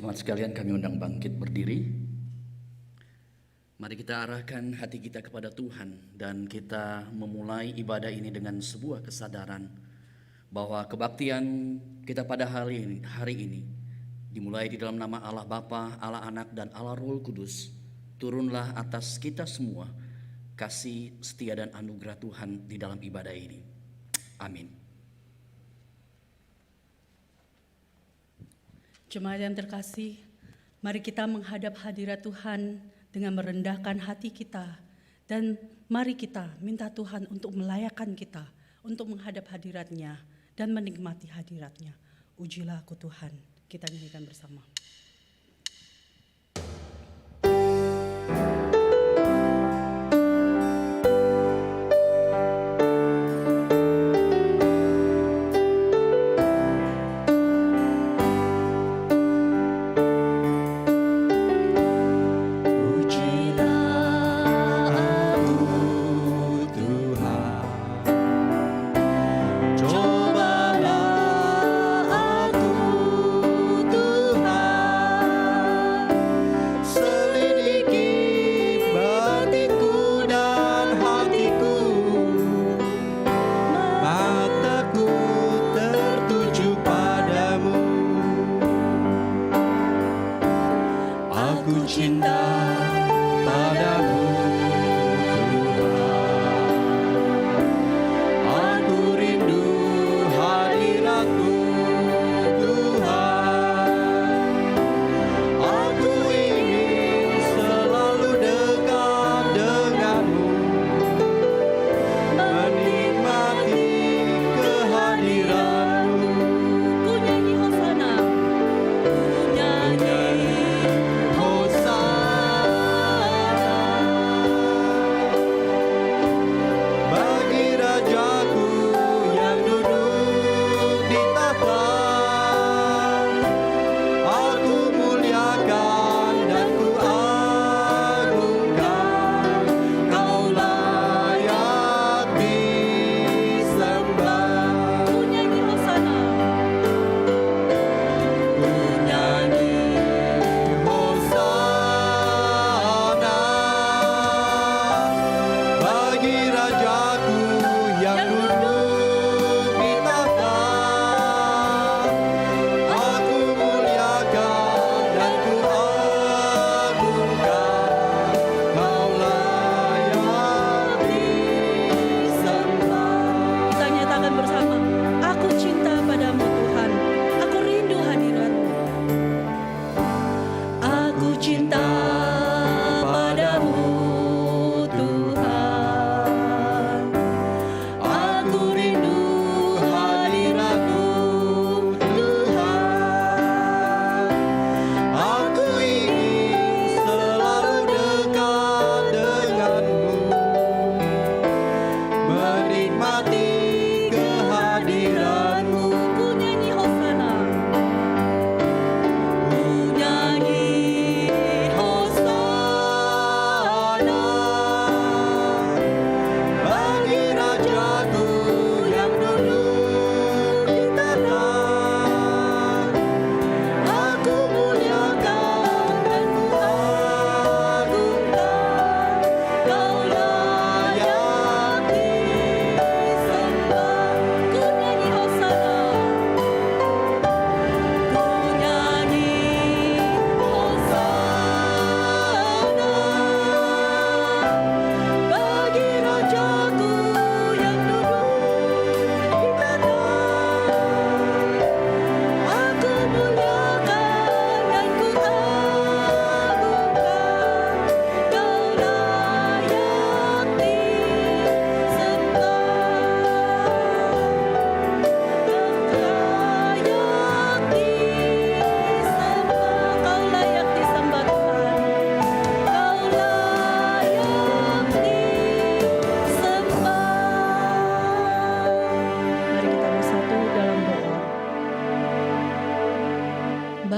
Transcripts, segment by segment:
Jemaat sekalian, kami undang bangkit berdiri. Mari kita arahkan hati kita kepada Tuhan dan kita memulai ibadah ini dengan sebuah kesadaran bahwa kebaktian kita pada hari ini dimulai di dalam nama Allah Bapa, Allah Anak, dan Allah Roh Kudus. Turunlah atas kita semua kasih, setia, dan anugerah Tuhan di dalam ibadah ini. Amin. Jemaat yang terkasih, mari kita menghadap hadirat Tuhan dengan merendahkan hati kita. Dan mari kita minta Tuhan untuk melayakkan kita, untuk menghadap hadirat-Nya dan menikmati hadirat-Nya. Ujilah aku Tuhan, kita nyanyikan bersama.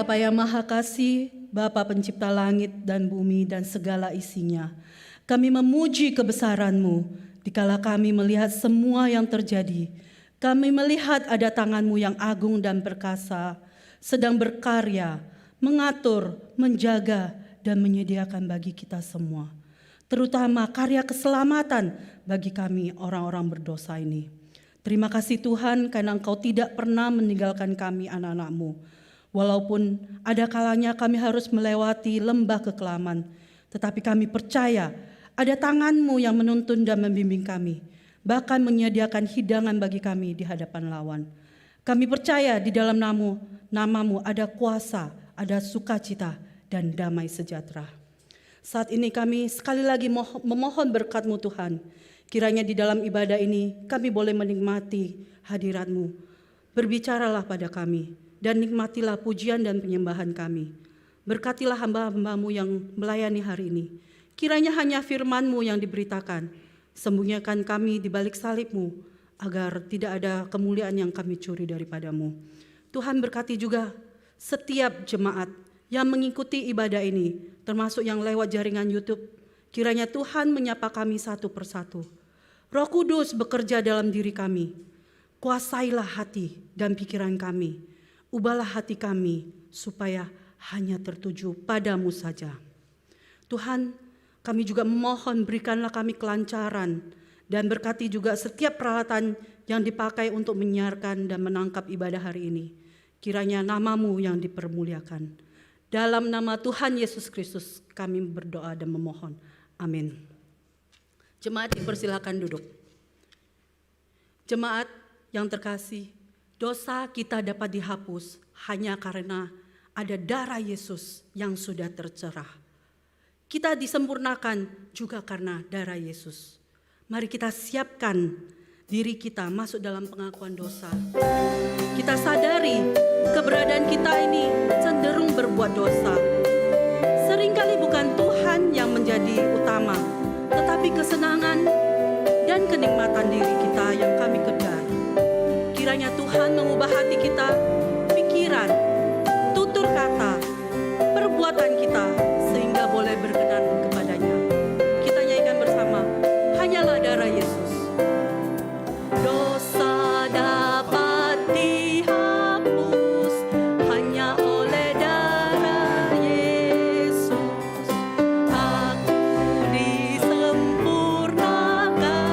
Bapa yang Maha Kasih, Bapa Pencipta langit dan bumi dan segala isinya, kami memuji kebesaran-Mu dikala kami melihat semua yang terjadi. Kami melihat ada tangan-Mu yang agung dan perkasa, sedang berkarya, mengatur, menjaga, dan menyediakan bagi kita semua. Terutama karya keselamatan bagi kami orang-orang berdosa ini. Terima kasih Tuhan karena Engkau tidak pernah meninggalkan kami anak-anak-Mu. Walaupun ada kalanya kami harus melewati lembah kekelaman, tetapi kami percaya ada tangan-Mu yang menuntun dan membimbing kami, bahkan menyediakan hidangan bagi kami di hadapan lawan. Kami percaya di dalam namamu ada kuasa, ada sukacita, dan damai sejahtera. Saat ini kami sekali lagi memohon berkat-Mu Tuhan. Kiranya di dalam ibadah ini kami boleh menikmati hadirat-Mu. Berbicaralah pada kami dan nikmatilah pujian dan penyembahan kami. Berkatilah hamba-hamba-Mu yang melayani hari ini. Kiranya hanya firman-Mu yang diberitakan. Sembunyikan kami di balik salib-Mu agar tidak ada kemuliaan yang kami curi daripada-Mu. Tuhan berkati juga setiap jemaat yang mengikuti ibadah ini, termasuk yang lewat jaringan YouTube. Kiranya Tuhan menyapa kami satu persatu. Roh Kudus bekerja dalam diri kami. Kuasailah hati dan pikiran kami. Ubahlah hati kami supaya hanya tertuju padamu saja. Tuhan, kami juga memohon berikanlah kami kelancaran dan berkati juga setiap peralatan yang dipakai untuk menyiarkan dan menangkap ibadah hari ini. Kiranya namamu yang dipermuliakan. Dalam nama Tuhan Yesus Kristus kami berdoa dan memohon. Amin. Jemaat dipersilakan duduk. Jemaat yang terkasih, dosa kita dapat dihapus hanya karena ada darah Yesus yang sudah tercerah. Kita disempurnakan juga karena darah Yesus. Mari kita siapkan diri kita masuk dalam pengakuan dosa. Kita sadari keberadaan kita ini cenderung berbuat dosa. Seringkali bukan Tuhan yang menjadi utama, tetapi kesenangan dan kenikmatan diri kita yang kami kejar. Kiranya Tuhan mengubah hati kita, pikiran, tutur kata, perbuatan kita, sehingga boleh berkenan kepadanya. Kita nyanyikan bersama, hanyalah darah Yesus. Dosa dapat dihapus hanya oleh darah Yesus. Aku disempurnakan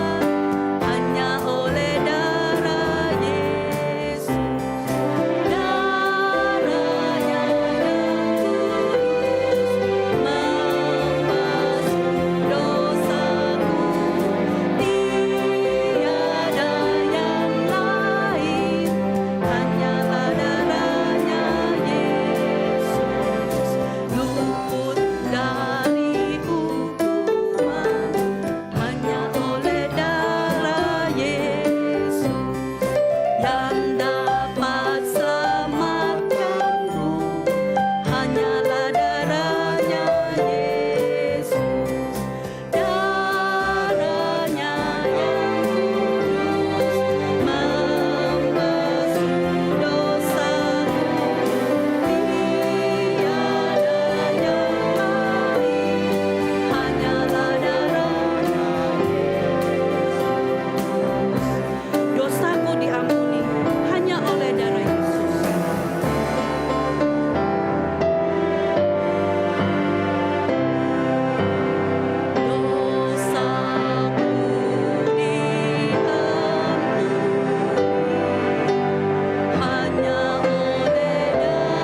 hanya oleh darah Yesus. Darahnya yang kudus membasuh dosaku. Tiada yang lain, hanyalah darahnya Yesus. Luput dari hukuman hanya oleh darah Yesus. Yang dapat selamatkanku hanyalah darahnya Yesus. Darahnya yang kudus membasuh dosaku. Tiada yang lain, hanyalah darahnya Yesus. Dosaku diampuni hanya oleh darah Yesus. Dosaku diampuni hanya oleh darah Yesus.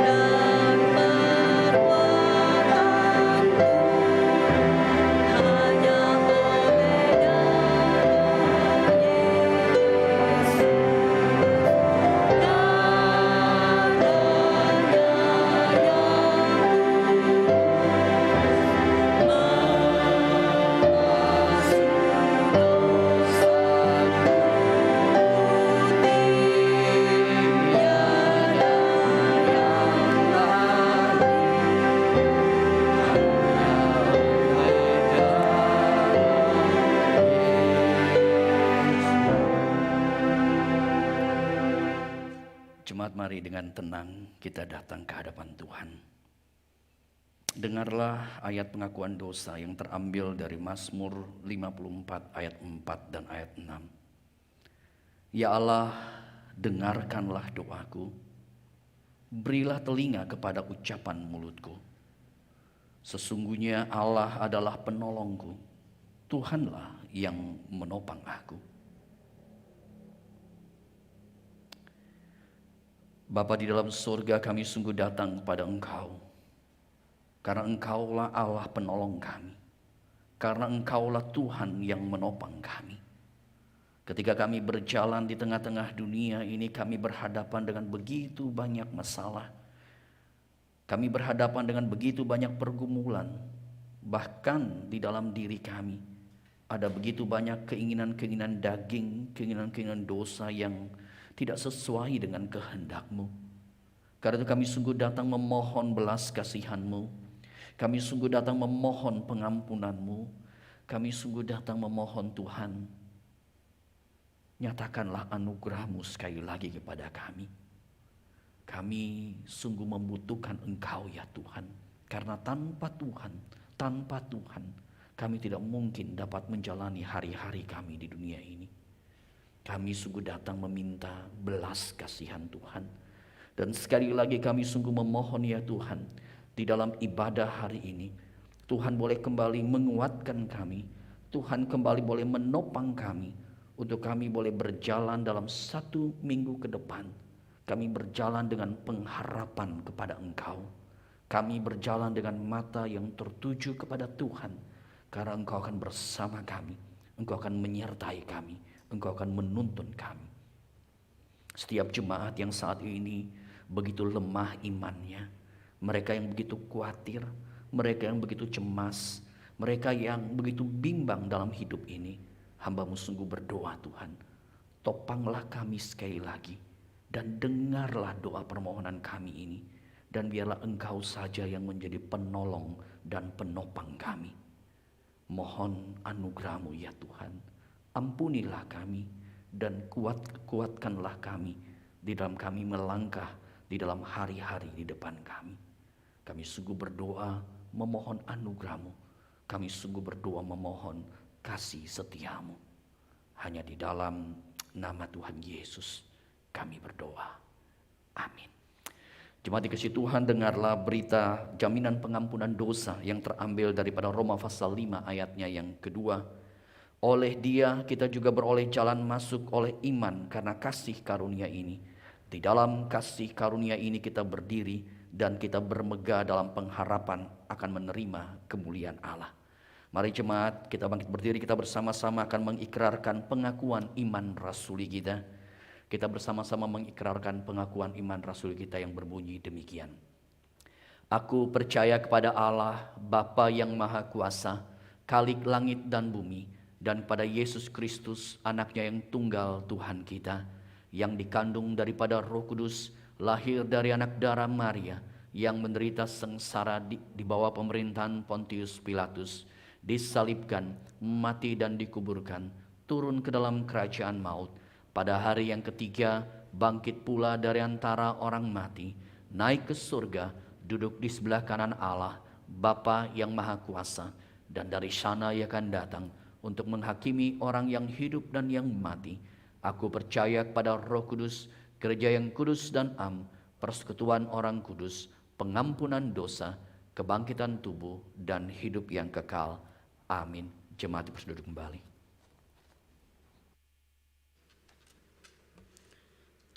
Dan perbuatanku hanya oleh darah Yesus. Jemaat, mari dengan tenang kita datang ke hadapan Tuhan. Dengarlah ayat pengakuan dosa yang terambil dari Mazmur 54 ayat 4 dan ayat 6. Ya Allah, dengarkanlah doaku. Berilah telinga kepada ucapan mulutku. Sesungguhnya Allah adalah penolongku. Tuhanlah yang menopang aku. Bapa di dalam surga, kami sungguh datang kepada Engkau. Karena Engkaulah Allah penolong kami. Karena Engkaulah Tuhan yang menopang kami. Ketika kami berjalan di tengah-tengah dunia ini, kami berhadapan dengan begitu banyak masalah. Kami berhadapan dengan begitu banyak pergumulan. Bahkan di dalam diri kami ada begitu banyak keinginan-keinginan daging, keinginan-keinginan dosa yang tidak sesuai dengan kehendak-Mu. Karena itu kami sungguh datang memohon belas kasihan-Mu. Kami sungguh datang memohon pengampunan-Mu. Kami sungguh datang memohon Tuhan, nyatakanlah anugerah-Mu sekali lagi kepada kami. Kami sungguh membutuhkan Engkau ya Tuhan. Karena tanpa Tuhan, kami tidak mungkin dapat menjalani hari-hari kami di dunia ini. Kami sungguh datang meminta belas kasihan Tuhan. Dan sekali lagi kami sungguh memohon ya Tuhan, di dalam ibadah hari ini, Tuhan boleh kembali menguatkan kami. Tuhan kembali boleh menopang kami, untuk kami boleh berjalan dalam 1 minggu ke depan. Kami berjalan dengan pengharapan kepada Engkau. Kami berjalan dengan mata yang tertuju kepada Tuhan. Karena Engkau akan bersama kami. Engkau akan menyertai kami. Engkau akan menuntun kami. Setiap jemaat yang saat ini begitu lemah imannya. Mereka yang begitu khawatir. Mereka yang begitu cemas. Mereka yang begitu bimbang dalam hidup ini. Hamba-Mu sungguh berdoa Tuhan. Topanglah kami sekali lagi. Dan dengarlah doa permohonan kami ini. Dan biarlah Engkau saja yang menjadi penolong dan penopang kami. Mohon anugerah-Mu ya Tuhan. Ampunilah kami dan kuatkanlah kami di dalam kami melangkah di dalam hari-hari di depan kami. Kami sungguh berdoa memohon anugerah-Mu. Kami sungguh berdoa memohon kasih setia-Mu. Hanya di dalam nama Tuhan Yesus kami berdoa. Amin. Jemaat dikasihi Tuhan, dengarlah berita jaminan pengampunan dosa yang terambil daripada Roma pasal 5 ayatnya yang kedua. Oleh Dia kita juga beroleh jalan masuk oleh iman karena kasih karunia ini. Di dalam kasih karunia ini kita berdiri dan kita bermegah dalam pengharapan akan menerima kemuliaan Allah. Mari jemaat kita bangkit berdiri, kita bersama-sama akan mengikrarkan pengakuan iman rasuli kita. Kita bersama-sama mengikrarkan pengakuan iman rasuli kita yang berbunyi demikian. Aku percaya kepada Allah, Bapa yang Maha Kuasa, Khalik langit dan bumi, dan pada Yesus Kristus, anaknya yang tunggal Tuhan kita, yang dikandung daripada Roh Kudus, lahir dari anak darah Maria, yang menderita sengsara di bawah pemerintahan Pontius Pilatus, disalibkan, mati dan dikuburkan, turun ke dalam kerajaan maut, pada hari yang ketiga bangkit pula dari antara orang mati, naik ke surga, duduk di sebelah kanan Allah, Bapa yang Maha Kuasa, dan dari sana Ia akan datang untuk menghakimi orang yang hidup dan yang mati. Aku percaya kepada Roh Kudus, gereja yang kudus dan am, persekutuan orang kudus, pengampunan dosa, kebangkitan tubuh, dan hidup yang kekal. Amin. Jemaat berduduk kembali.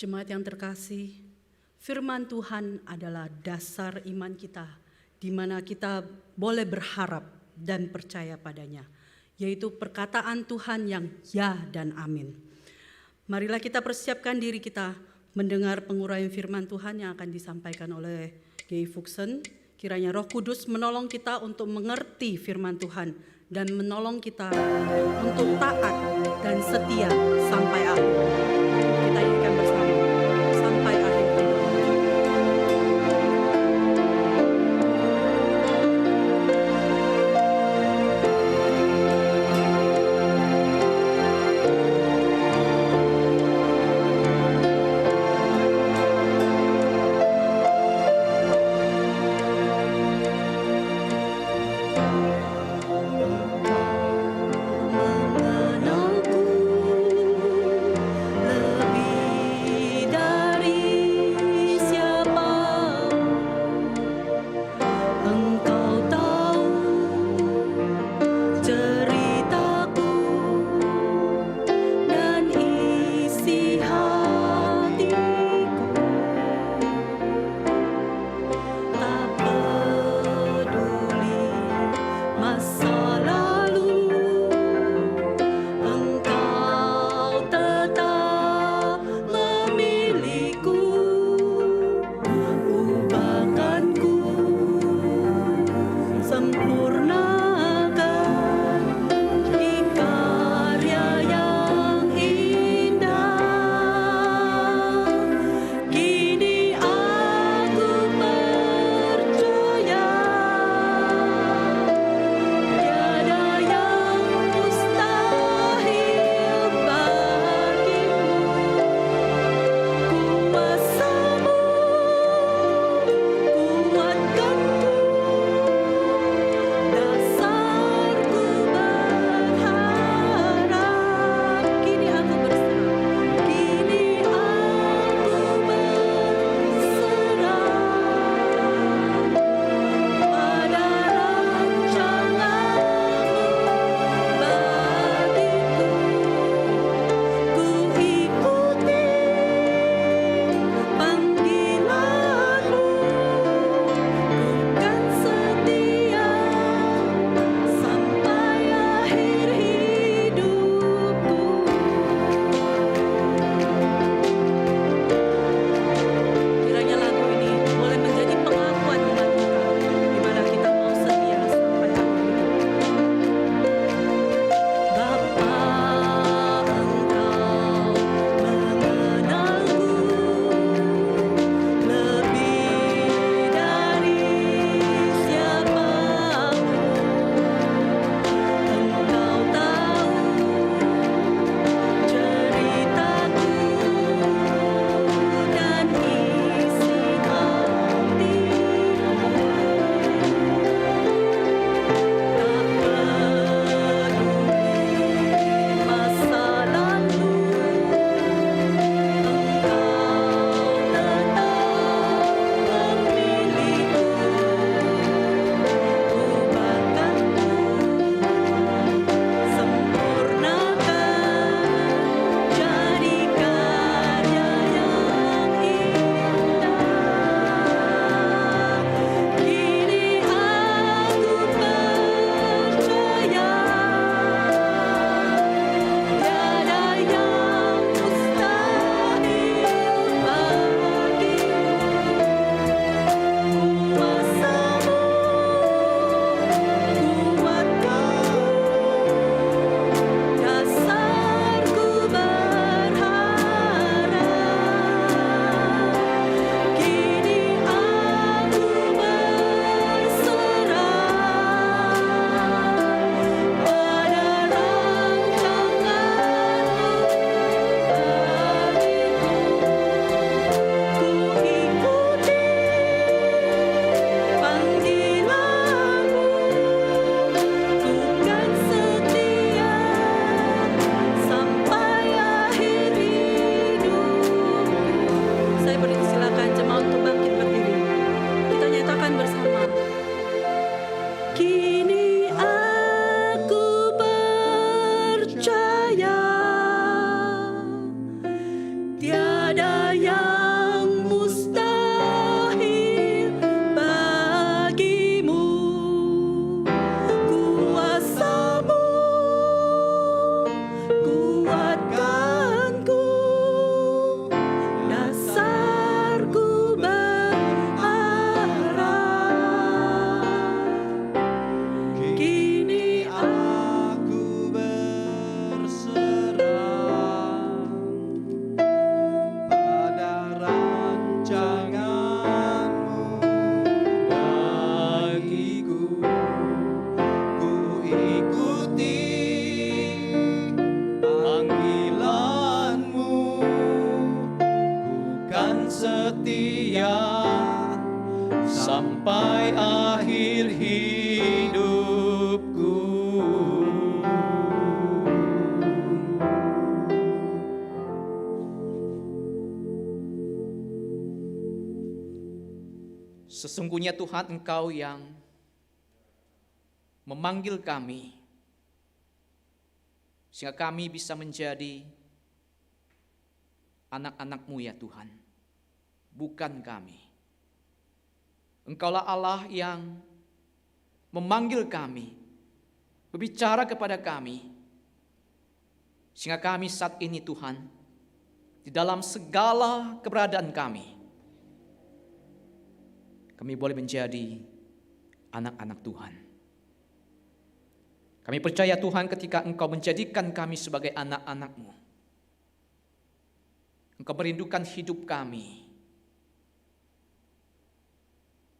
Jemaat yang terkasih, firman Tuhan adalah dasar iman kita, di mana kita boleh berharap dan percaya padanya, yaitu perkataan Tuhan yang ya dan amin. Marilah kita persiapkan diri kita mendengar penguraian firman Tuhan yang akan disampaikan oleh Gay Fuchsen. Kiranya Roh Kudus menolong kita untuk mengerti firman Tuhan dan menolong kita untuk taat dan setia sampai akhir. Kita nyanyikan bersama sampai akhir. Mengenalku Saya persilakan jemaat untuk bangkit berdiri. Kita nyatakan bersama. Kini aku percaya tiada yang mustahil bagimu. Kuasa-Mu kuatkanku, dasarku berharap. Kini Aku berserah pada rancangan-Mu bagiku. Ku ikuti panggilan-Mu, ku kan setia sampai akhir hidupku. Sesungguhnya Tuhan, Engkau yang memanggil kami sehingga kami bisa menjadi anak-anak-Mu ya Tuhan, bukan kami. Engkaulah Allah yang memanggil kami, berbicara kepada kami, sehingga kami saat ini Tuhan, di dalam segala keberadaan kami boleh menjadi anak-anak Tuhan. Kami percaya Tuhan, ketika Engkau menjadikan kami sebagai anak-anak-Mu, Engkau merindukan hidup kami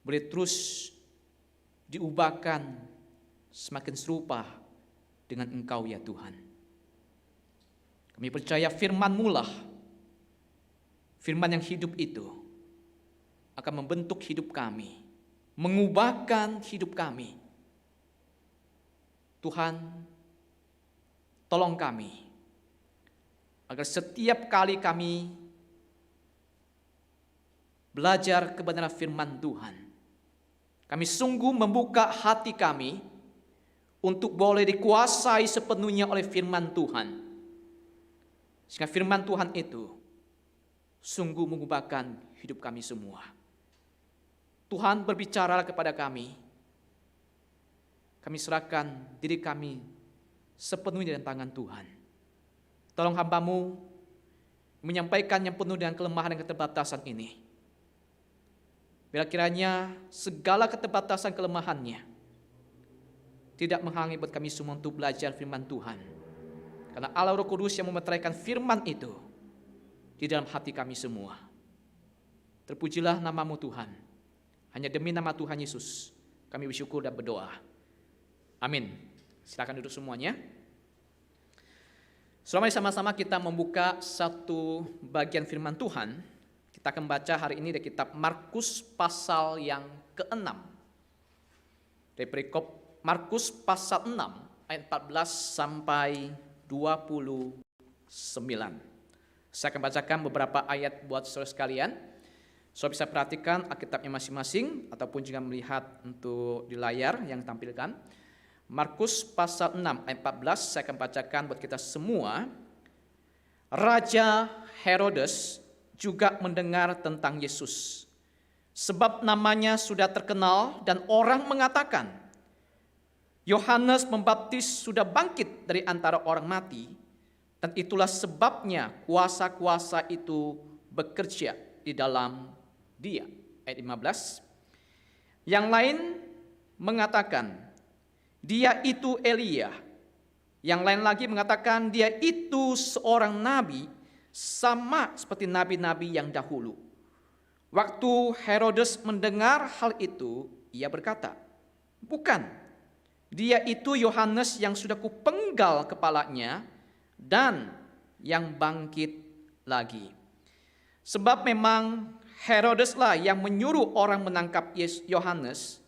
boleh terus diubahkan semakin serupa dengan Engkau ya Tuhan. Kami percaya firman-Mu lah, firman yang hidup itu akan membentuk hidup kami, mengubahkan hidup kami. Tuhan, tolong kami agar setiap kali kami belajar kebenaran firman Tuhan, kami sungguh membuka hati kami untuk boleh dikuasai sepenuhnya oleh firman Tuhan, sehingga firman Tuhan itu sungguh mengubahkan hidup kami semua. Tuhan, berbicaralah kepada kami. Kami serahkan diri kami sepenuhnya dalam tangan Tuhan. Tolong hamba-Mu menyampaikan yang penuh dengan kelemahan dan keterbatasan ini. Bila kiranya segala keterbatasan kelemahannya tidak menghalangi buat kami semua untuk belajar firman Tuhan. Karena Allah Roh Kudus yang memeteraikan firman itu di dalam hati kami semua. Terpujilah nama-Mu Tuhan. Hanya demi nama Tuhan Yesus kami bersyukur dan berdoa. Amin. Silakan duduk semuanya. Selamat sama-sama kita membuka satu bagian firman Tuhan. Kita akan baca hari ini dari kitab Markus pasal yang ke-6. Dari perikop Markus pasal 6 ayat 14 sampai 29. Saya akan bacakan beberapa ayat buat saudara sekalian. Saudara bisa perhatikan Alkitabnya masing-masing ataupun juga melihat untuk di layar yang tampilkan. Markus pasal 6 ayat 14 saya akan bacakan buat kita semua. Raja Herodes juga mendengar tentang Yesus, sebab namanya sudah terkenal dan orang mengatakan, Yohanes Pembaptis sudah bangkit dari antara orang mati, dan itulah sebabnya kuasa-kuasa itu bekerja di dalam dia. Ayat 15. Yang lain mengatakan, dia itu Elia. Yang lain lagi mengatakan, dia itu seorang nabi, sama seperti nabi-nabi yang dahulu. Waktu Herodes mendengar hal itu, ia berkata, bukan, dia itu Yohanes yang sudah kupenggal kepalanya dan yang bangkit lagi. Sebab memang Herodeslah yang menyuruh orang menangkap Yohanes.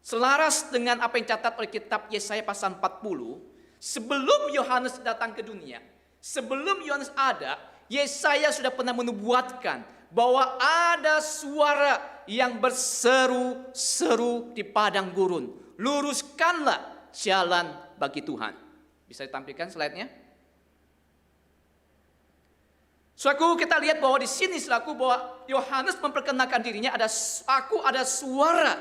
Selaras dengan apa yang dicatat oleh kitab Yesaya pasal 40, sebelum Yohanes datang ke dunia, sebelum Yohanes ada, Yesaya sudah pernah menubuatkan bahwa ada suara yang berseru-seru di padang gurun. Luruskanlah jalan bagi Tuhan. Bisa ditampilkan slide-nya? Saudaraku, kita lihat bahwa di sini saudaraku bahwa Yohanes memperkenalkan dirinya ada suara.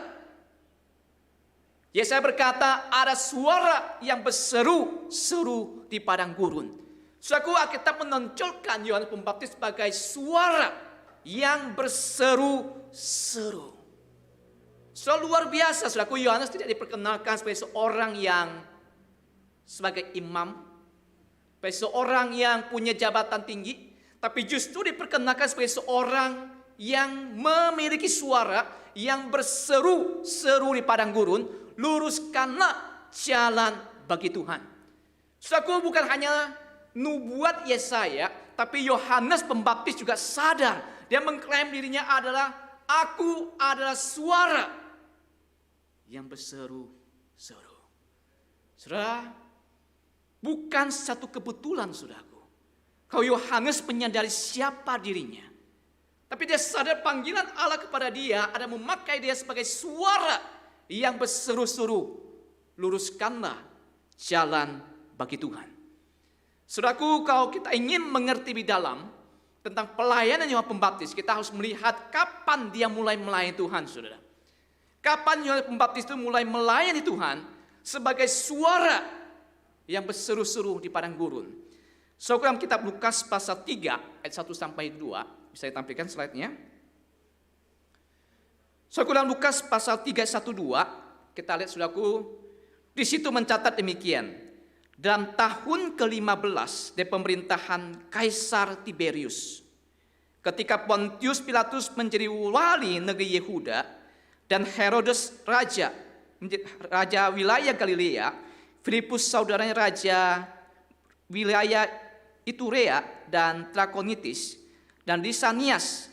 Yesaya berkata ada suara yang berseru-seru di padang gurun. Saudaraku, Alkitab menonjolkan Yohanes Pembaptis sebagai suara yang berseru-seru. So luar biasa, saudaraku, Yohanes tidak diperkenalkan sebagai seorang yang sebagai imam, sebagai seorang yang punya jabatan tinggi, tapi justru diperkenalkan sebagai seorang yang memiliki suara yang berseru-seru di padang gurun, luruskanlah jalan bagi Tuhan. Saudaraku, bukan hanya nubuat Yesaya, tapi Yohanes Pembaptis juga sadar. Dia mengklaim dirinya adalah, aku adalah suara yang berseru-seru. Saudara, bukan satu kebetulan, saudaraku, kalau Yohanes menyadari siapa dirinya. Tapi dia sadar panggilan Allah kepada dia ada memakai dia sebagai suara yang berseru-seru. Luruskanlah jalan bagi Tuhan. Saudaraku, kalau kita ingin mengerti lebih dalam tentang pelayanan Yohanes Pembaptis, kita harus melihat kapan dia mulai melayani Tuhan, saudara. Kapan Yohanes Pembaptis itu mulai melayani Tuhan sebagai suara yang berseru-seru di padang gurun. Saudara, dalam kitab Lukas pasal 3 ayat 1 sampai 2, bisa ditampilkan slide-nya. Saudara, dalam Lukas pasal 3 ayat 1 2, kita lihat saudaraku, di situ mencatat demikian. Dalam tahun ke-15 dari pemerintahan Kaisar Tiberius, ketika Pontius Pilatus menjadi wali negeri Yehuda dan Herodes raja wilayah Galilea, Filipus saudaranya raja wilayah Iturea dan Trakonitis, dan Lisanias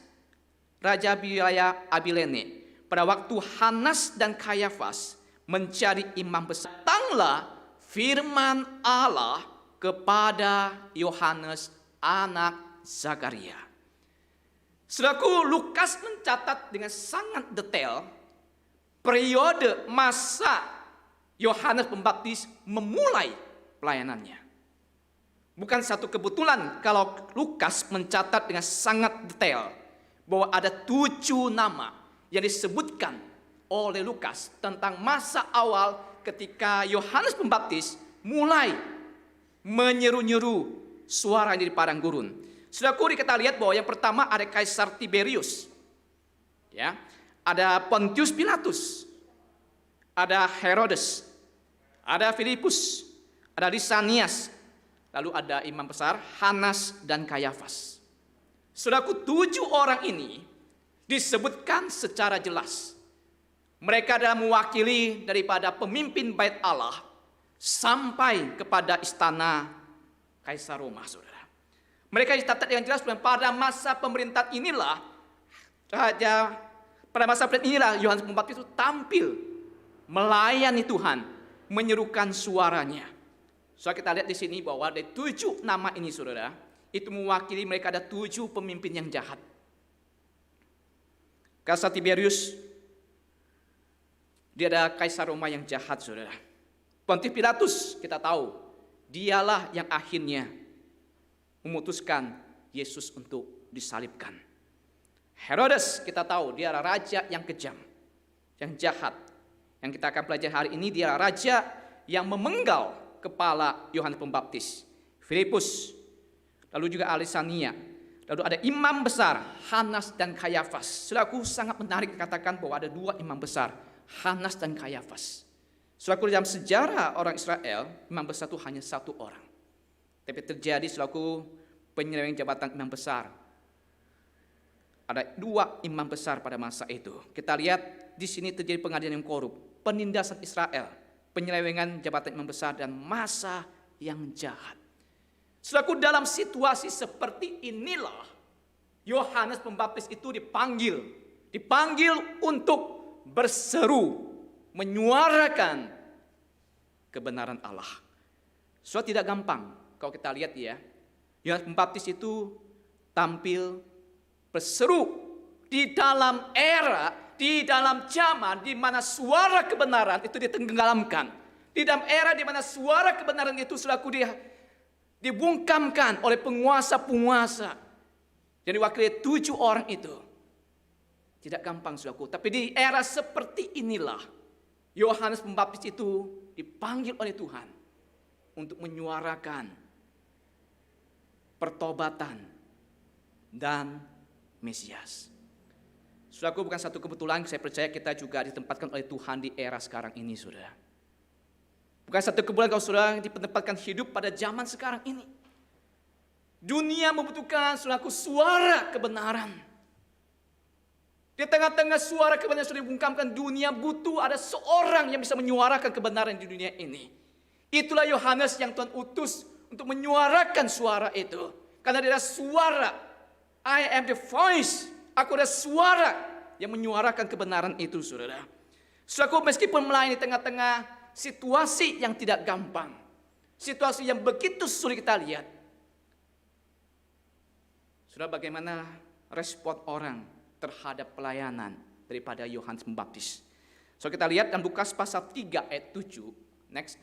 raja wilayah Abilene. Pada waktu Hanas dan Kayafas mencari imam besar, datanglah firman Allah kepada Yohanes anak Zakaria. Saudaraku, Lukas mencatat dengan sangat detail periode masa Yohanes Pembaptis memulai pelayanannya. Bukan satu kebetulan kalau Lukas mencatat dengan sangat detail bahwa ada 7 nama yang disebutkan oleh Lukas tentang masa awal ketika Yohanes Pembaptis mulai menyeru-nyeru suara di padang gurun. Saudaraku, kita lihat bahwa yang pertama ada Kaisar Tiberius, ya, ada Pontius Pilatus, ada Herodes, ada Filipus, ada Lisanias, lalu ada imam besar Hanas dan Kayafas. Saudaraku, 7 orang ini disebutkan secara jelas. Mereka adalah mewakili daripada pemimpin bait Allah sampai kepada istana Kaisar Roma, saudara. Mereka dicatat dengan jelas pada masa pemerintahan inilah Yohanes Pembaptis itu tampil melayani Tuhan, menyerukan suaranya. Saudara, kita lihat di sini bahwa ada 7 nama ini, saudara, itu mewakili mereka ada 7 pemimpin yang jahat. Kaisar Tiberius, dia ada Kaisar Roma yang jahat, saudara. Pontius Pilatus, kita tahu, dialah yang akhirnya memutuskan Yesus untuk disalibkan. Herodes, kita tahu, dia adalah raja yang kejam, yang jahat. Yang kita akan pelajari hari ini, dia adalah raja yang memenggal kepala Yohanes Pembaptis. Filipus, lalu juga Lisania, lalu ada imam besar Hanas dan Kayafas. Saudaraku, sangat menarik dikatakan bahwa ada 2 imam besar, Hanas dan Kayafas. Saudaraku, dalam sejarah orang Israel, imam besar itu hanya 1 orang. Tapi terjadi, saudaraku, penyelewengan jabatan imam besar. Ada 2 imam besar pada masa itu. Kita lihat di sini terjadi pengadilan yang korup, penindasan Israel, penyelewengan jabatan imam besar dan masa yang jahat. Saudaraku, dalam situasi seperti inilah Yohanes Pembaptis itu dipanggil untuk berseru, menyuarakan kebenaran Allah. Saudara, tidak gampang kalau kita lihat ya. Yohanes Pembaptis itu tampil berseru di dalam era, di dalam zaman di mana suara kebenaran itu ditenggelamkan. Di dalam era di mana suara kebenaran itu saudaraku dibungkamkan oleh penguasa-penguasa. Jadi wakil 7 orang itu. Tidak gampang saudaraku. Tapi di era seperti inilah Yohanes Pembaptis itu dipanggil oleh Tuhan untuk menyuarakan pertobatan dan Mesias. Saudaraku, bukan satu kebetulan, saya percaya kita juga ditempatkan oleh Tuhan di era sekarang ini, saudara. Bukan satu kebetulan kalau saudara ditempatkan hidup pada zaman sekarang ini. Dunia membutuhkan, saudaraku, suara kebenaran. Di tengah-tengah suara kebenaran sudah dibungkamkan, dunia butuh ada seorang yang bisa menyuarakan kebenaran di dunia ini. Itulah Yohanes yang Tuhan utus untuk menyuarakan suara itu. Karena dia adalah suara. I am the voice. Aku adalah suara yang menyuarakan kebenaran itu, saudara. Saudaraku, meskipun melayani di tengah-tengah situasi yang tidak gampang, situasi yang begitu sulit kita lihat, saudara, bagaimana respon orang terhadap pelayanan daripada Yohanes Pembaptis? So kita lihat dalam Lukas pasal 3 ayat 7. Next.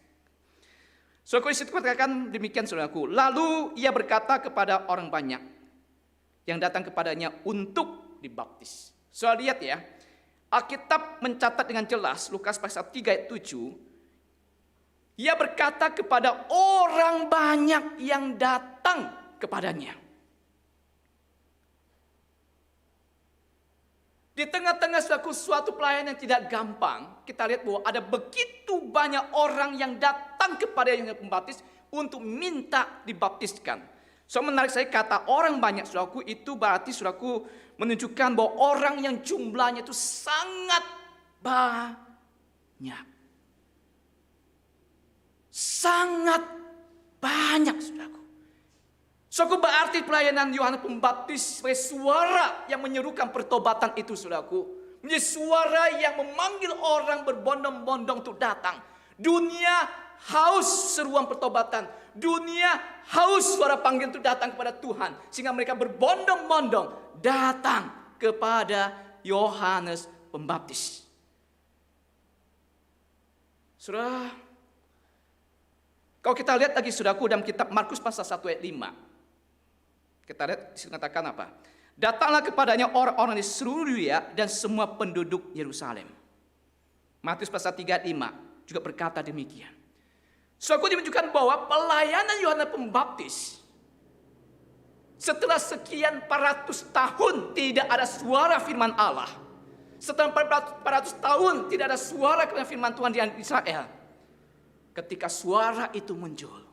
Saudaraku, di situ katakan demikian, saudaraku. Lalu ia berkata kepada orang banyak yang datang kepadanya untuk dibaptis. Saudara lihat ya, Alkitab mencatat dengan jelas Lukas pasal 3 ayat 7. Ia berkata kepada orang banyak yang datang kepadanya. Di tengah-tengah suatu pelayanan yang tidak gampang, kita lihat bahwa ada begitu banyak orang yang datang kepada Yohanes Pembaptis untuk minta dibaptiskan. So menarik saya kata orang banyak, saudaraku, itu berarti saudaraku menunjukkan bahwa orang yang jumlahnya itu sangat banyak. Sangat banyak, saudaraku. Saudaraku, berarti pelayanan Yohanes Pembaptis sebagai suara yang menyerukan pertobatan itu, saudaraku, menjadi suara yang memanggil orang berbondong-bondong untuk datang. Dunia haus seruan pertobatan. Dunia haus suara panggilan untuk datang kepada Tuhan. Sehingga mereka berbondong-bondong datang kepada Yohanes Pembaptis. Saudara, kalau kita lihat lagi, saudaraku, dalam kitab Markus pasal 1 ayat 5. Kita lihat disitu katakan apa? Datanglah kepadanya orang-orang di seluruh Yudea dan semua penduduk Yerusalem. Matius pasal 3 ayat 5 juga berkata demikian. Saudaraku, menunjukkan bahwa pelayanan Yohanes Pembaptis setelah sekian 400 tahun tidak ada suara firman Allah. Setelah 400 tahun tidak ada suara firman Tuhan di Israel. Ketika suara itu muncul,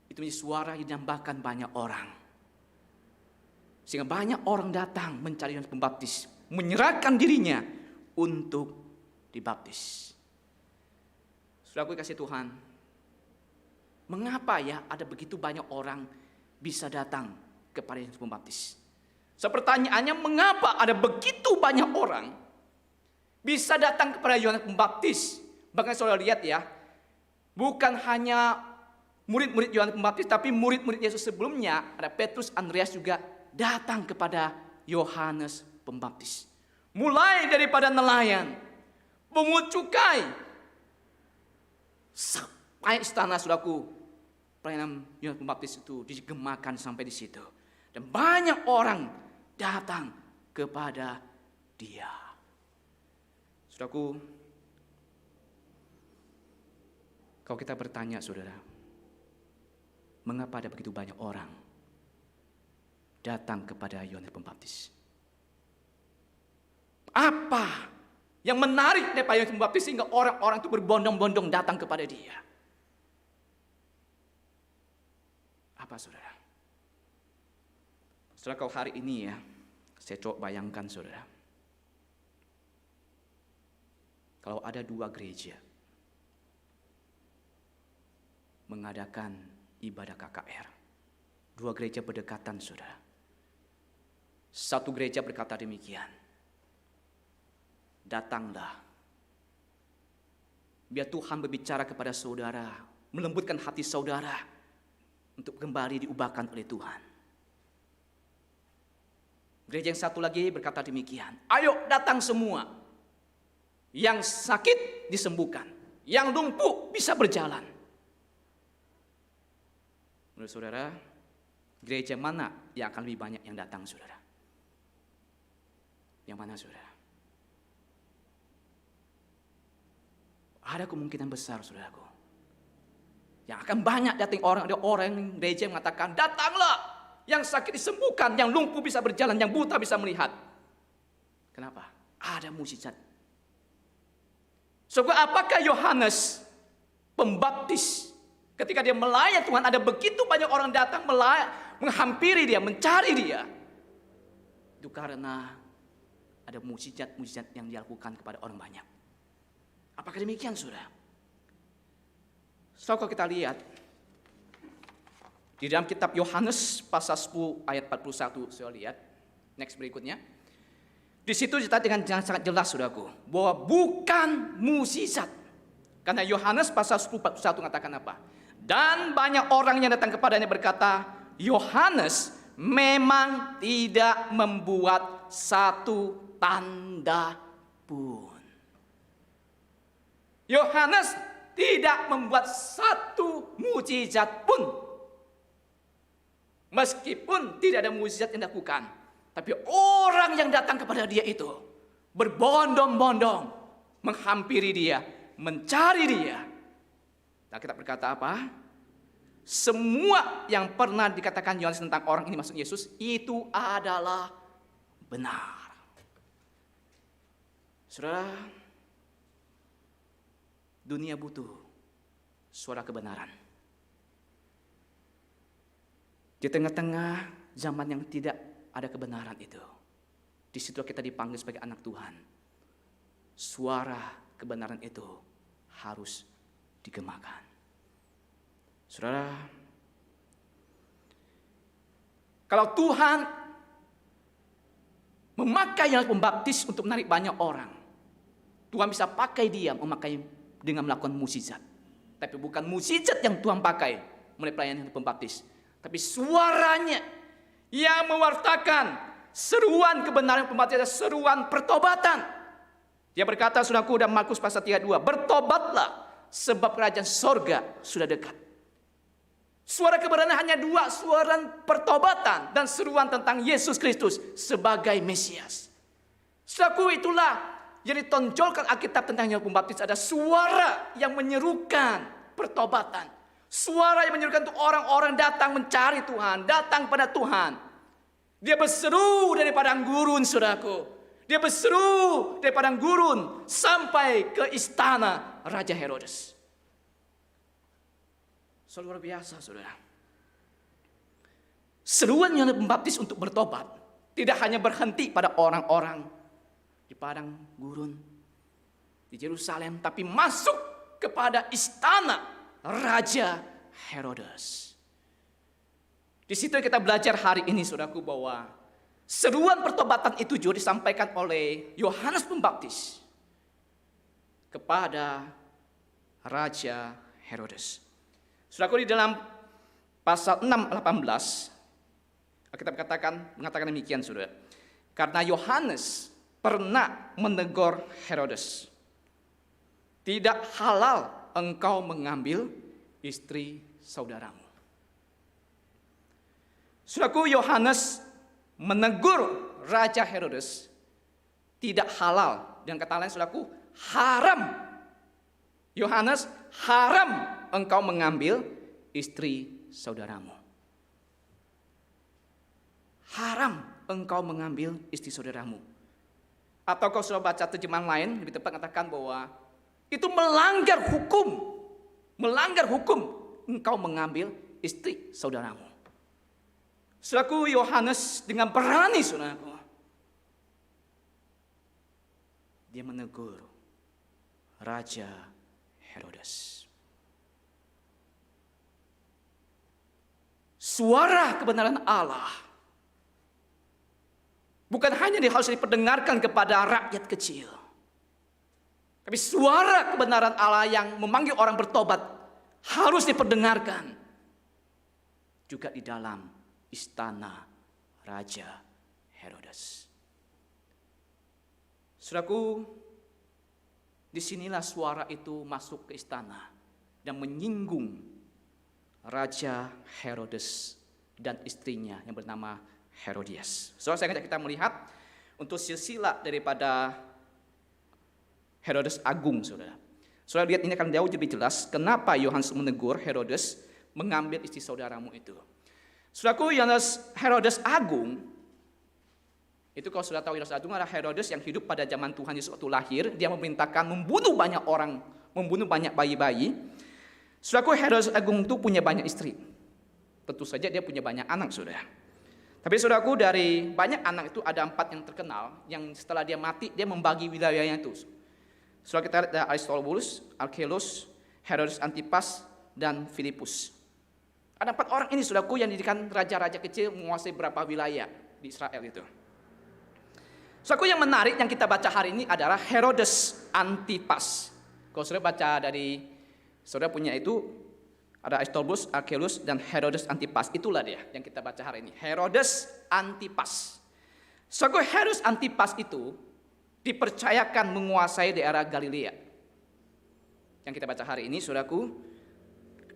itu menjadi suara yang dinambakan banyak orang. Sehingga banyak orang datang mencari Yohanes Pembaptis, menyerahkan dirinya untuk dibaptis. Saudaraku kasih Tuhan, mengapa ya ada begitu banyak orang bisa datang kepada Yohanes Pembaptis? So, pertanyaannya, mengapa ada begitu banyak orang bisa datang kepada Yohanes Pembaptis? Bahkan saudara lihat ya, bukan hanya murid-murid Yohanes Pembaptis, tapi murid-murid Yesus sebelumnya, ada Petrus, Andreas juga datang kepada Yohanes Pembaptis. Mulai daripada nelayan, pungut cukai, sampai istana, saudaraku, pelayanan Yohanes Pembaptis itu digemakan sampai di situ. Dan banyak orang datang kepada dia. Saudaraku, kalau kita bertanya, saudara, mengapa ada begitu banyak orang datang kepada Yohanes Pembaptis? Apa yang menarik daripada Yohanes Pembaptis sehingga orang-orang itu berbondong-bondong datang kepada dia? Apa, saudara? Saudara, kalau hari ini ya, saya coba bayangkan, saudara, kalau ada 2 gereja mengadakan ibadah KKR. 2 gereja berdekatan, saudara. Satu gereja berkata demikian, datanglah, biar Tuhan berbicara kepada saudara, melembutkan hati saudara untuk kembali diubahkan oleh Tuhan. Gereja yang satu lagi berkata demikian, ayo datang semua. Yang sakit disembuhkan, yang lumpuh bisa berjalan. Menurut saudara, gereja mana yang akan lebih banyak yang datang, saudara? Yang mana, saudara? Ada kemungkinan besar, saudaraku, yang akan banyak datang orang. Ada orang gereja yang mengatakan, datanglah, yang sakit disembuhkan, yang lumpuh bisa berjalan, yang buta bisa melihat. Kenapa? Ada mukjizat. So, apakah Yohanes Pembaptis ketika dia melayani Tuhan, ada begitu banyak orang datang menghampiri dia, mencari dia? Itu karena ada mukjizat-mukjizat yang dilakukan kepada orang banyak. Apakah demikian, saudara? So, kalau kita lihat di dalam kitab Yohanes pasal 10 ayat 41, saya lihat next berikutnya. Di situ kita dengan sangat jelas, saudaraku, bahwa bukan mukjizat. Karena Yohanes pasal 10 41 mengatakan apa? Dan banyak orang yang datang kepadanya berkata, Yohanes memang tidak membuat satu tanda pun. Yohanes tidak membuat satu mukjizat pun. Meskipun tidak ada mukjizat yang dilakukan, tapi orang yang datang kepada dia itu berbondong-bondong menghampiri dia, mencari dia. Nah, kita berkata apa? Semua yang pernah dikatakan Yohanes tentang orang ini maksud Yesus itu adalah benar. Saudara, dunia butuh suara kebenaran. Di tengah-tengah zaman yang tidak ada kebenaran itu, di situ kita dipanggil sebagai anak Tuhan. Suara kebenaran itu harus digemakan. Saudara, kalau Tuhan memakai Yohanes Pembaptis untuk menarik banyak orang, Tuhan bisa pakai dia memakai dengan melakukan mukjizat. Tapi bukan mukjizat yang Tuhan pakai melalui pelayanan Yohanes Pembaptis, tapi suaranya yang mewartakan seruan kebenaran Pembaptis, adalah seruan pertobatan. Dia berkata, saudaraku, dalam Markus pasal 32, bertobatlah sebab kerajaan sorga sudah dekat. Suara kebenaran hanya dua, suara pertobatan dan seruan tentang Yesus Kristus sebagai Mesias. Saudaraku, itulah yang ditonjolkan Alkitab tentang Yohanes Pembaptis, ada suara yang menyerukan pertobatan. Suara yang menyerukan untuk orang-orang datang mencari Tuhan, datang pada Tuhan. Dia berseru dari padang gurun, saudaraku. Dia berseru dari padang gurun sampai ke istana Raja Herodes. Luar biasa, saudara. Seruan Yohanes Pembaptis untuk bertobat tidak hanya berhenti pada orang-orang di padang gurun di Yerusalem, tapi masuk kepada istana Raja Herodes. Di situ kita belajar hari ini, saudaraku, bahwa seruan pertobatan itu juga disampaikan oleh Yohanes Pembaptis kepada Raja Herodes. Saudaraku, di dalam pasal 6:18 kita mengatakan demikian, saudara. Karena Yohanes pernah menegur Herodes, tidak halal engkau mengambil istri saudaramu. Saudaraku, Yohanes menegur Raja Herodes tidak halal. Dengan kata lain, saudaraku, haram. Yohanes, haram engkau mengambil istri saudaramu. Haram engkau mengambil istri saudaramu. Atau kalau sudah baca terjemahan lain, lebih tepat katakan bahwa itu melanggar hukum. Melanggar hukum engkau mengambil istri saudaramu. Saudaraku, Yohanes dengan berani, saudaraku, dia menegur Raja Herodes. Suara kebenaran Allah bukan hanya harus diperdengarkan kepada rakyat kecil, tapi suara kebenaran Allah yang memanggil orang bertobat harus diperdengarkan juga di dalam istana Raja Herodes. Saudaraku, disinilah suara itu masuk ke istana dan menyinggung Raja Herodes dan istrinya yang bernama Herodias. Saudara, saya ngajak kita melihat untuk silsilah daripada Herodes Agung, saudara. Saudara lihat, ini akan jauh lebih jelas kenapa Yohanes menegur Herodes mengambil istri saudaramu itu. Saudaraku, Herodes Agung, itu kalau sudah tahu Herodes Agung adalah Herodes yang hidup pada zaman Tuhan Yesus waktu lahir. Dia memerintahkan membunuh banyak orang, membunuh banyak bayi-bayi. Saudaraku, Herodes Agung itu punya banyak istri. Tentu saja dia punya banyak anak, saudara. Tapi saudaraku, dari banyak anak itu ada 4 yang terkenal, yang setelah dia mati, dia membagi wilayahnya itu. Saudara, kita lihat ada Aristobulus, Archelaus, Herodes Antipas, dan Filipus. Ada 4 orang ini, saudaraku, yang dijadikan raja-raja kecil menguasai beberapa wilayah di Israel itu. Saudaraku, yang menarik yang kita baca hari ini adalah Herodes Antipas. Kalau saudara baca dari, saudara punya itu, ada Aristobulus, Archelaus, dan Herodes Antipas. Itulah dia yang kita baca hari ini. Herodes Antipas. Saudaraku, Herodes Antipas itu dipercayakan menguasai daerah Galilea. Yang kita baca hari ini, saudaraku,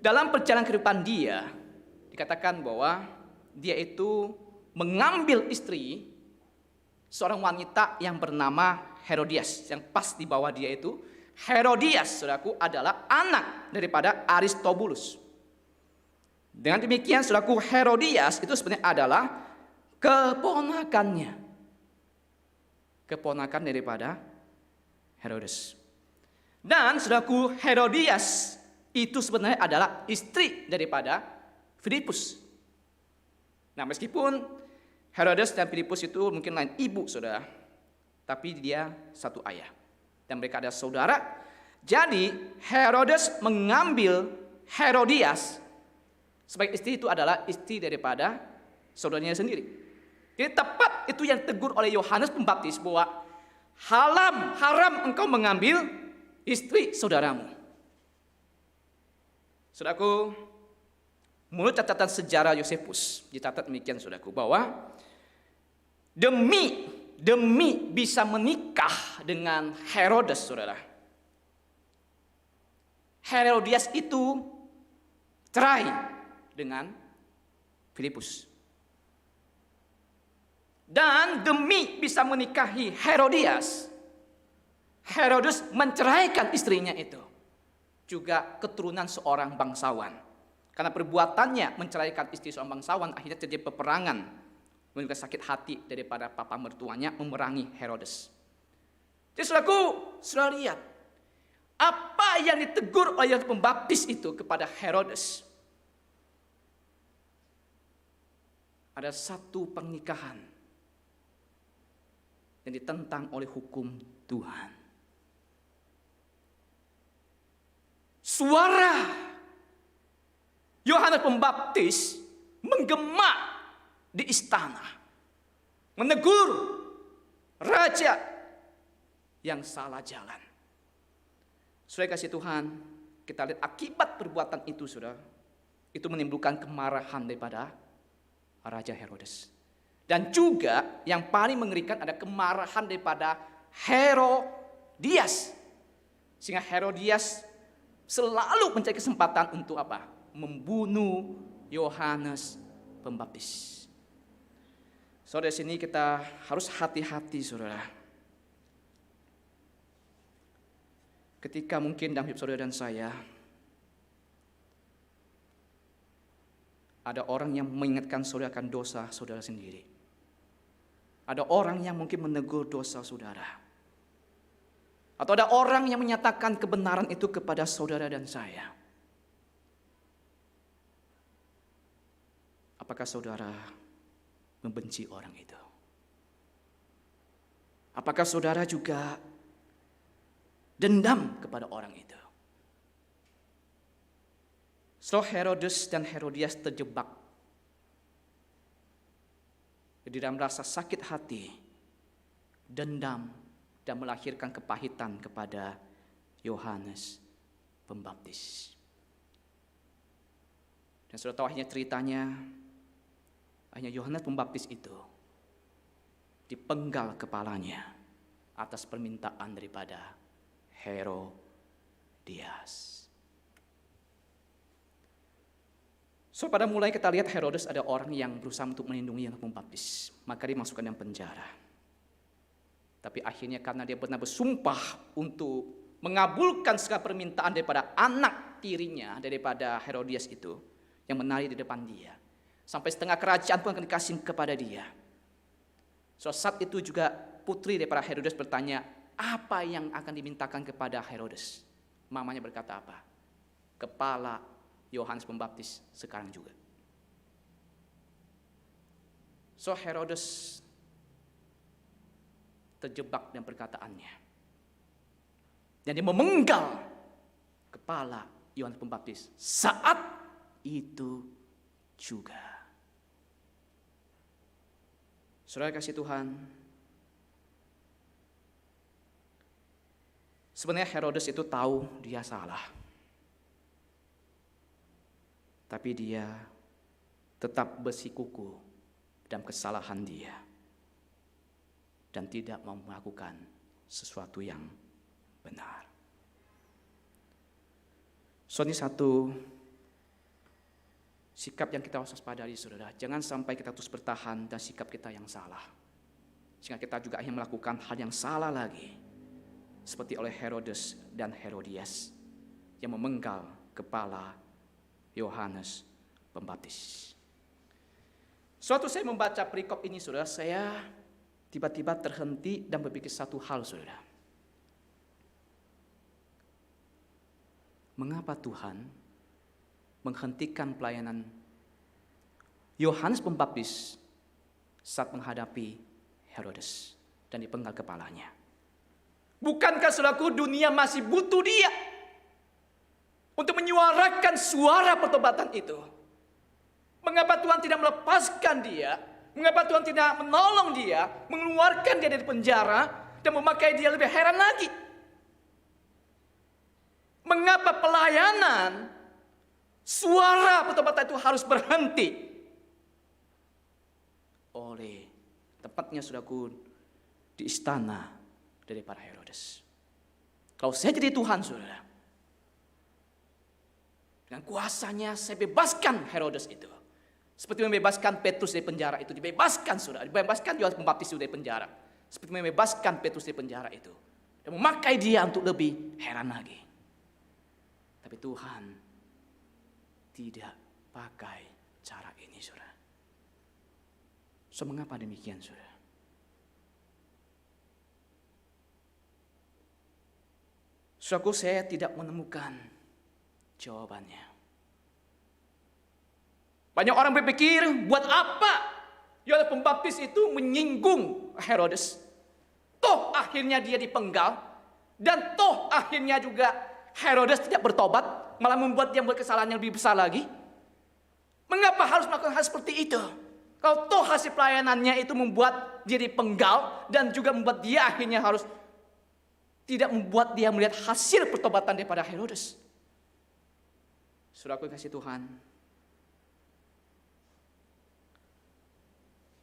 dalam perjalanan kehidupan dia, dikatakan bahwa dia itu mengambil istri seorang wanita yang bernama Herodias. Yang pas di bawah dia itu, Herodias, saudaraku, adalah anak daripada Aristobulus. Dengan demikian, saudaraku, Herodias itu sebenarnya adalah keponakannya. Keponakan daripada Herodes. Dan saudaraku, Herodias itu sebenarnya adalah istri daripada Filipus. Nah, meskipun Herodes dan Filipus itu mungkin lain ibu, saudara, tapi dia satu ayah. Dan mereka ada saudara. Jadi Herodes mengambil Herodias sebagai istri, itu adalah istri daripada saudaranya sendiri. Jadi tepat itu yang tegur oleh Yohanes Pembaptis, bahwa haram engkau mengambil istri saudaramu. Saudaraku, menurut catatan sejarah Yosefus dicatat demikian, saudaraku, bahwa demi bisa menikah dengan Herodes, saudara, Herodias itu cerai dengan Filipus. Dan demi bisa menikahi Herodias, Herodes menceraikan istrinya itu, juga keturunan seorang bangsawan. Karena perbuatannya menceraikan istri seorang bangsawan, akhirnya terjadi peperangan, menimbulkan sakit hati daripada papa mertuanya memerangi Herodes. Jadi saudaraku, saudara lihat apa yang ditegur oleh Yohanes Pembaptis itu kepada Herodes. Ada satu pernikahan yang ditentang oleh hukum Tuhan. Suara Yohanes Pembaptis menggema di istana, menegur raja yang salah jalan. Saudara kasih Tuhan, kita lihat akibat perbuatan itu, saudara, itu menimbulkan kemarahan daripada Raja Herodes. Dan juga yang paling mengerikan ada kemarahan daripada Herodias. Sehingga Herodias selalu mencari kesempatan untuk apa? Membunuh Yohanes Pembaptis. Saudara, di sini kita harus hati-hati, saudara. Ketika mungkin dalam hidup saudara dan saya ada orang yang mengingatkan saudara akan dosa saudara sendiri. Ada orang yang mungkin menegur dosa saudara. Atau ada orang yang menyatakan kebenaran itu kepada saudara dan saya. Apakah saudara membenci orang itu? Apakah saudara juga dendam kepada orang itu? So Herodes dan Herodias terjebak di dalam rasa sakit hati, dendam, dan melahirkan kepahitan kepada Yohanes Pembaptis. Dan sudah tahu akhirnya ceritanya, hanya Yohanes Pembaptis itu dipenggal kepalanya atas permintaan daripada Herodias. So pada mulai kita lihat Herodes ada orang yang berusaha untuk melindungi Yohanes Pembaptis, maka dia masukkan dalam penjara. Tapi akhirnya karena dia benar bersumpah untuk mengabulkan segala permintaan daripada anak tirinya, daripada Herodias itu, yang menari di depan dia. Sampai setengah kerajaan pun akan dikasih kepada dia. So saat itu juga putri daripada Herodes bertanya, apa yang akan dimintakan kepada Herodes? Mamanya berkata apa? Kepala Yohanes Pembaptis sekarang juga. So Herodes terjebak dalam perkataannya. Dan dia memenggal kepala Yohanes Pembaptis saat itu juga. Saudara kasih Tuhan, sebenarnya Herodes itu tahu dia salah. Tapi dia tetap bersikuku dalam kesalahan dia. Dan tidak mau melakukan sesuatu yang benar. So ini satu sikap yang kita harus waspadai, saudara. Jangan sampai kita terus bertahan dan sikap kita yang salah. Sehingga kita juga akhirnya melakukan hal yang salah lagi. Seperti oleh Herodes dan Herodias yang memenggal kepala Yohanes Pembaptis. Suatu saya membaca perikop ini, saudara, saya tiba-tiba terhenti dan berpikir satu hal, saudara. Mengapa Tuhan menghentikan pelayanan Yohanes Pembaptis saat menghadapi Herodes dan dipenggal kepalanya? Bukankah saudaraku dunia masih butuh dia untuk menyuarakan suara pertobatan itu? Mengapa Tuhan tidak melepaskan dia? Mengapa Tuhan tidak menolong dia, mengeluarkan dia dari penjara dan memakai dia? Lebih heran lagi, mengapa pelayanan suara pertobatan itu harus berhenti? Oleh tepatnya saudaraku di istana daripada Herodes. Kalau saya jadi Tuhan, saudara, dengan kuasanya saya bebaskan Herodes itu. Seperti membebaskan Petrus dari penjara itu. Dibebaskan, saudara. Dibebaskan Yohanes Pembaptis dari penjara. Seperti membebaskan Petrus dari penjara itu. Dan memakai dia untuk lebih heran lagi. Tapi Tuhan tidak pakai cara ini, saudara. So mengapa demikian, saudara? Saudaraku, saya tidak menemukan jawabannya. Banyak orang berpikir, buat apa Yohanes Pembaptis itu menyinggung Herodes? Toh akhirnya dia dipenggal, dan toh akhirnya juga Herodes tidak bertobat, malah membuat dia membuat kesalahan yang lebih besar lagi. Mengapa harus melakukan hal seperti itu? Kalau toh hasil pelayanannya itu membuat dia dipenggal, dan juga membuat dia akhirnya harus tidak membuat dia melihat hasil pertobatan daripada Herodes. Saudaraku kasih Tuhan,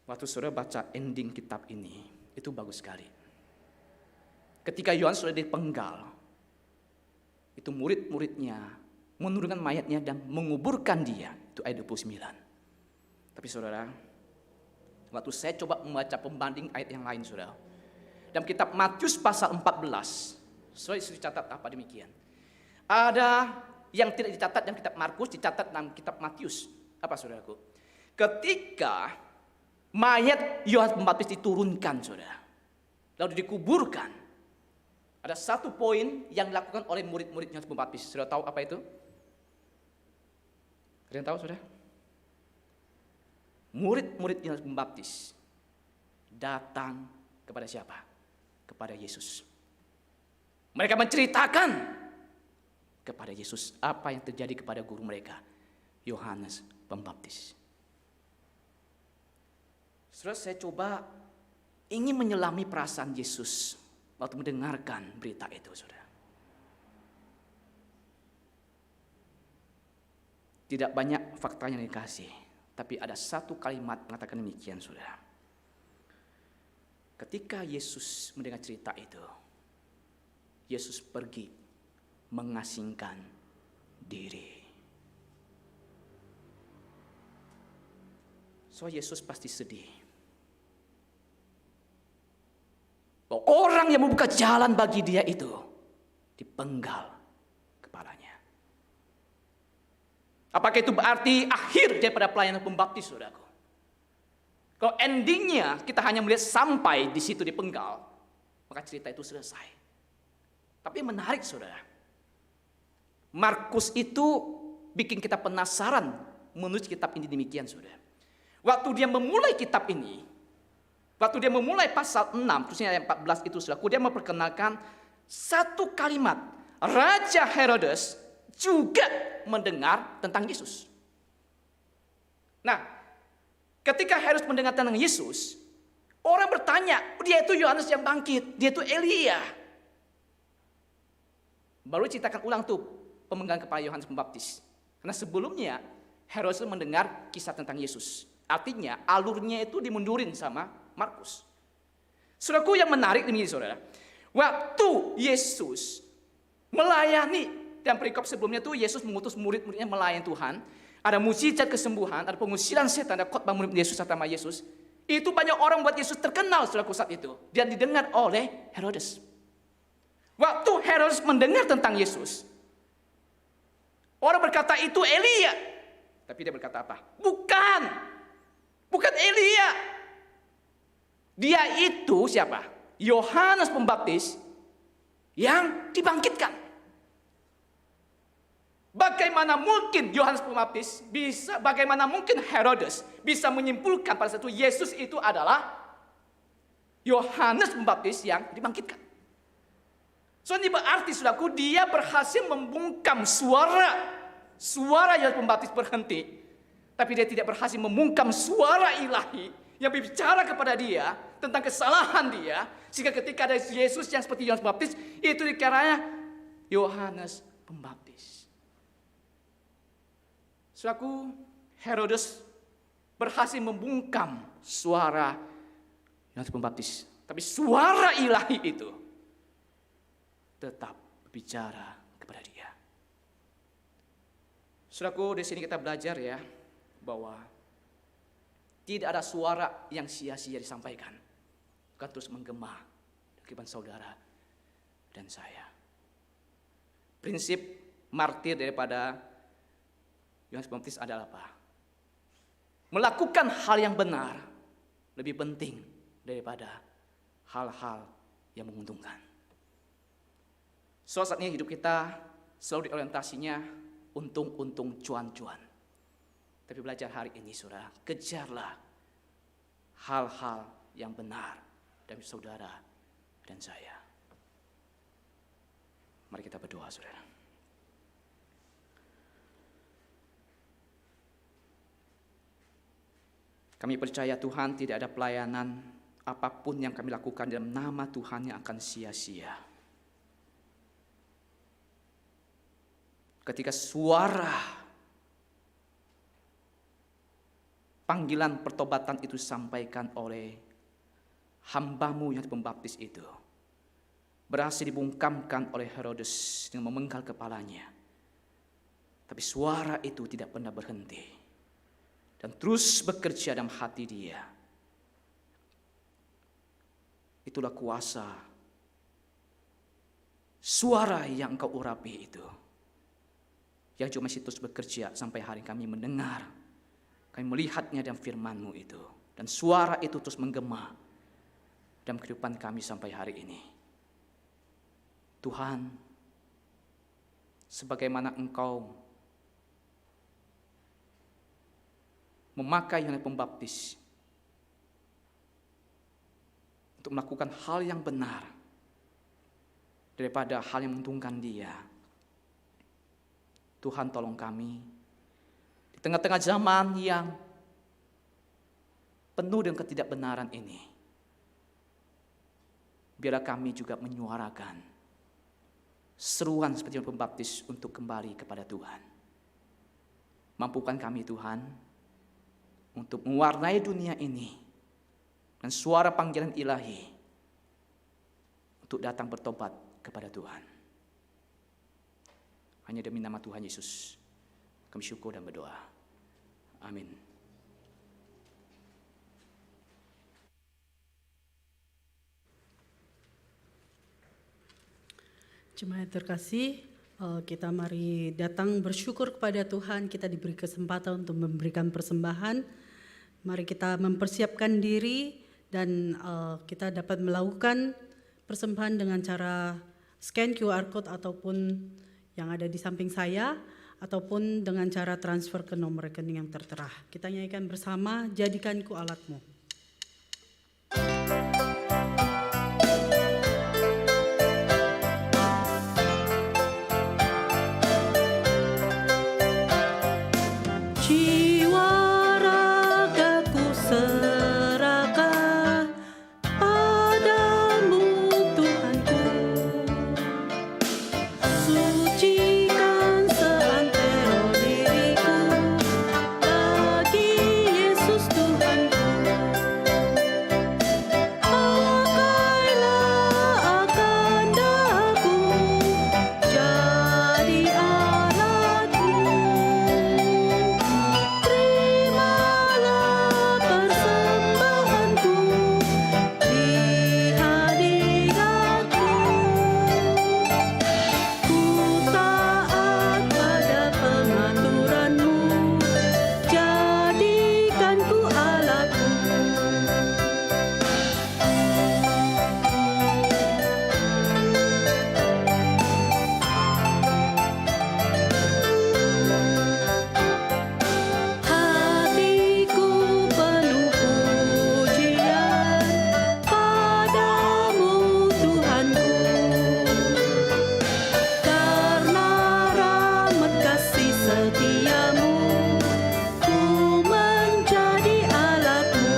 waktu saudara baca ending kitab ini, itu bagus sekali. Ketika Yohanes sudah dipenggal, itu murid-muridnya menurunkan mayatnya dan menguburkan dia. Itu ayat 29. Tapi saudara, waktu saya coba membaca pembanding ayat yang lain, saudara, dalam kitab Matius pasal 14, saudara dicatat apa demikian. Ada yang tidak dicatat dalam kitab Markus, dicatat dalam kitab Matius. Apa saudaraku? Ketika mayat Yohanes Pembaptis diturunkan, saudara, lalu dikuburkan, ada satu poin yang dilakukan oleh murid-murid Yohanes Pembaptis. Saudara tahu apa itu? Ada yang tahu, saudara? Murid-murid Yohanes Pembaptis datang kepada siapa? Kepada Yesus. Mereka menceritakan kepada Yesus apa yang terjadi kepada guru mereka, Yohanes Pembaptis. Saudara, saya coba ingin menyelami perasaan Yesus waktu mendengarkan berita itu, saudara. Tidak banyak fakta yang dikasih, tapi ada satu kalimat mengatakan demikian, saudara. Ketika Yesus mendengar cerita itu, Yesus pergi mengasingkan diri. So Yesus pasti sedih. Bahwa orang yang membuka jalan bagi dia itu dipenggal kepalanya. Apakah itu berarti akhir daripada pelayanan pembaptis, saudaraku? Kalau endingnya kita hanya melihat sampai di situ dipenggal, maka cerita itu selesai. Tapi yang menarik, saudara, Markus itu bikin kita penasaran menulis kitab ini demikian, saudara. Waktu dia memulai kitab ini, waktu dia memulai pasal 6, khususnya ayat 14 itu, saudara, dia memperkenalkan satu kalimat. Raja Herodes juga mendengar tentang Yesus. Nah, ketika Herodes mendengar tentang Yesus, orang bertanya, dia itu Yohanes yang bangkit, dia itu Elia. Baru ceritakan ulang tuh pemenggalan kepala Yohanes Pembaptis. Karena sebelumnya Herodes mendengar kisah tentang Yesus. Artinya alurnya itu dimundurin sama Markus. Saudaraku, yang menarik ini, saudara, waktu Yesus melayani, dan perikop sebelumnya tuh Yesus mengutus murid-muridnya melayani Tuhan. Ada mukjizat kesembuhan, ada pengusiran setan, ada khotbah murid Yesus sama Yesus. Itu banyak orang buat Yesus terkenal, saudaraku, saat itu. Dan didengar oleh Herodes. Waktu Herodes mendengar tentang Yesus, orang berkata itu Elia. Tapi dia berkata apa? Bukan Elia. Dia itu siapa? Yohanes Pembaptis yang dibangkitkan. Bagaimana mungkin Yohanes Pembaptis bisa, bagaimana mungkin Herodes bisa menyimpulkan pada saat itu Yesus itu adalah Yohanes Pembaptis yang dibangkitkan. So ini berarti, saudaraku, dia berhasil membungkam suara Yohanes Pembaptis berhenti. Tapi dia tidak berhasil membungkam suara ilahi yang berbicara kepada dia tentang kesalahan dia. Sehingga ketika ada Yesus yang seperti Yohanes Pembaptis, itu dikiranya Yohanes Pembaptis. Saudaraku, Herodes berhasil membungkam suara Yohanes Pembaptis. Tapi suara ilahi itu tetap berbicara kepada dia. Saudaraku, di sini kita belajar ya, bahwa tidak ada suara yang sia-sia disampaikan. Akan terus menggema di kehidupan saudara dan saya. Prinsip martir daripada Yohanes Pembaptis adalah apa? Melakukan hal yang benar lebih penting daripada hal-hal yang menguntungkan. So, saat ini hidup kita selalu diorientasinya untung-untung cuan-cuan. Tapi belajar hari ini, saudara, kejarlah hal-hal yang benar dari saudara dan saya. Mari kita berdoa, saudara. Kami percaya, Tuhan, tidak ada pelayanan apapun yang kami lakukan dalam nama Tuhan yang akan sia-sia. Ketika suara panggilan pertobatan itu disampaikan oleh hamba-Mu yang Pembaptis itu, berhasil dibungkamkan oleh Herodes dengan memenggal kepalanya. Tapi suara itu tidak pernah berhenti dan terus bekerja dalam hati dia. Itulah kuasa suara yang Engkau urapi itu, yang cuma masih terus bekerja sampai hari kami mendengar. Kami melihatnya dalam firman-Mu itu. Dan suara itu terus menggema dalam kehidupan kami sampai hari ini. Tuhan, sebagaimana Engkau memakai Yohanes Pembaptis untuk melakukan hal yang benar daripada hal yang menguntungkan dia. Tuhan, tolong kami di tengah-tengah zaman yang penuh dengan ketidakbenaran ini, biarlah kami juga menyuarakan seruan seperti Yohanes Pembaptis untuk kembali kepada Tuhan. Mampukan kami, Tuhan, untuk mewarnai dunia ini dengan dengan suara panggilan ilahi untuk datang bertobat kepada Tuhan. Hanya demi nama Tuhan Yesus kami syukur dan berdoa. Amin. Jemaat terkasih, kita mari datang bersyukur kepada Tuhan. Kita diberi kesempatan untuk memberikan persembahan. Mari kita mempersiapkan diri dan kita dapat melakukan persembahan dengan cara scan QR code ataupun yang ada di samping saya, ataupun dengan cara transfer ke nomor rekening yang tertera. Kita nyanyikan bersama, Jadikanku Alatmu. Jiwa ragaku serahkan padamu Tuhanku, sucikan seantero diriku bagi Yesus Tuhanku. Pakailah akan daku jadi alatmu. Terimalah persembahanku di hadiratmu. Ku taat pada pengaturanmu, jadikanku alatmu. Hatiku penuh pujian padamu Tuhanku, karena rahmat kasih setiamu, ku menjadi alatmu.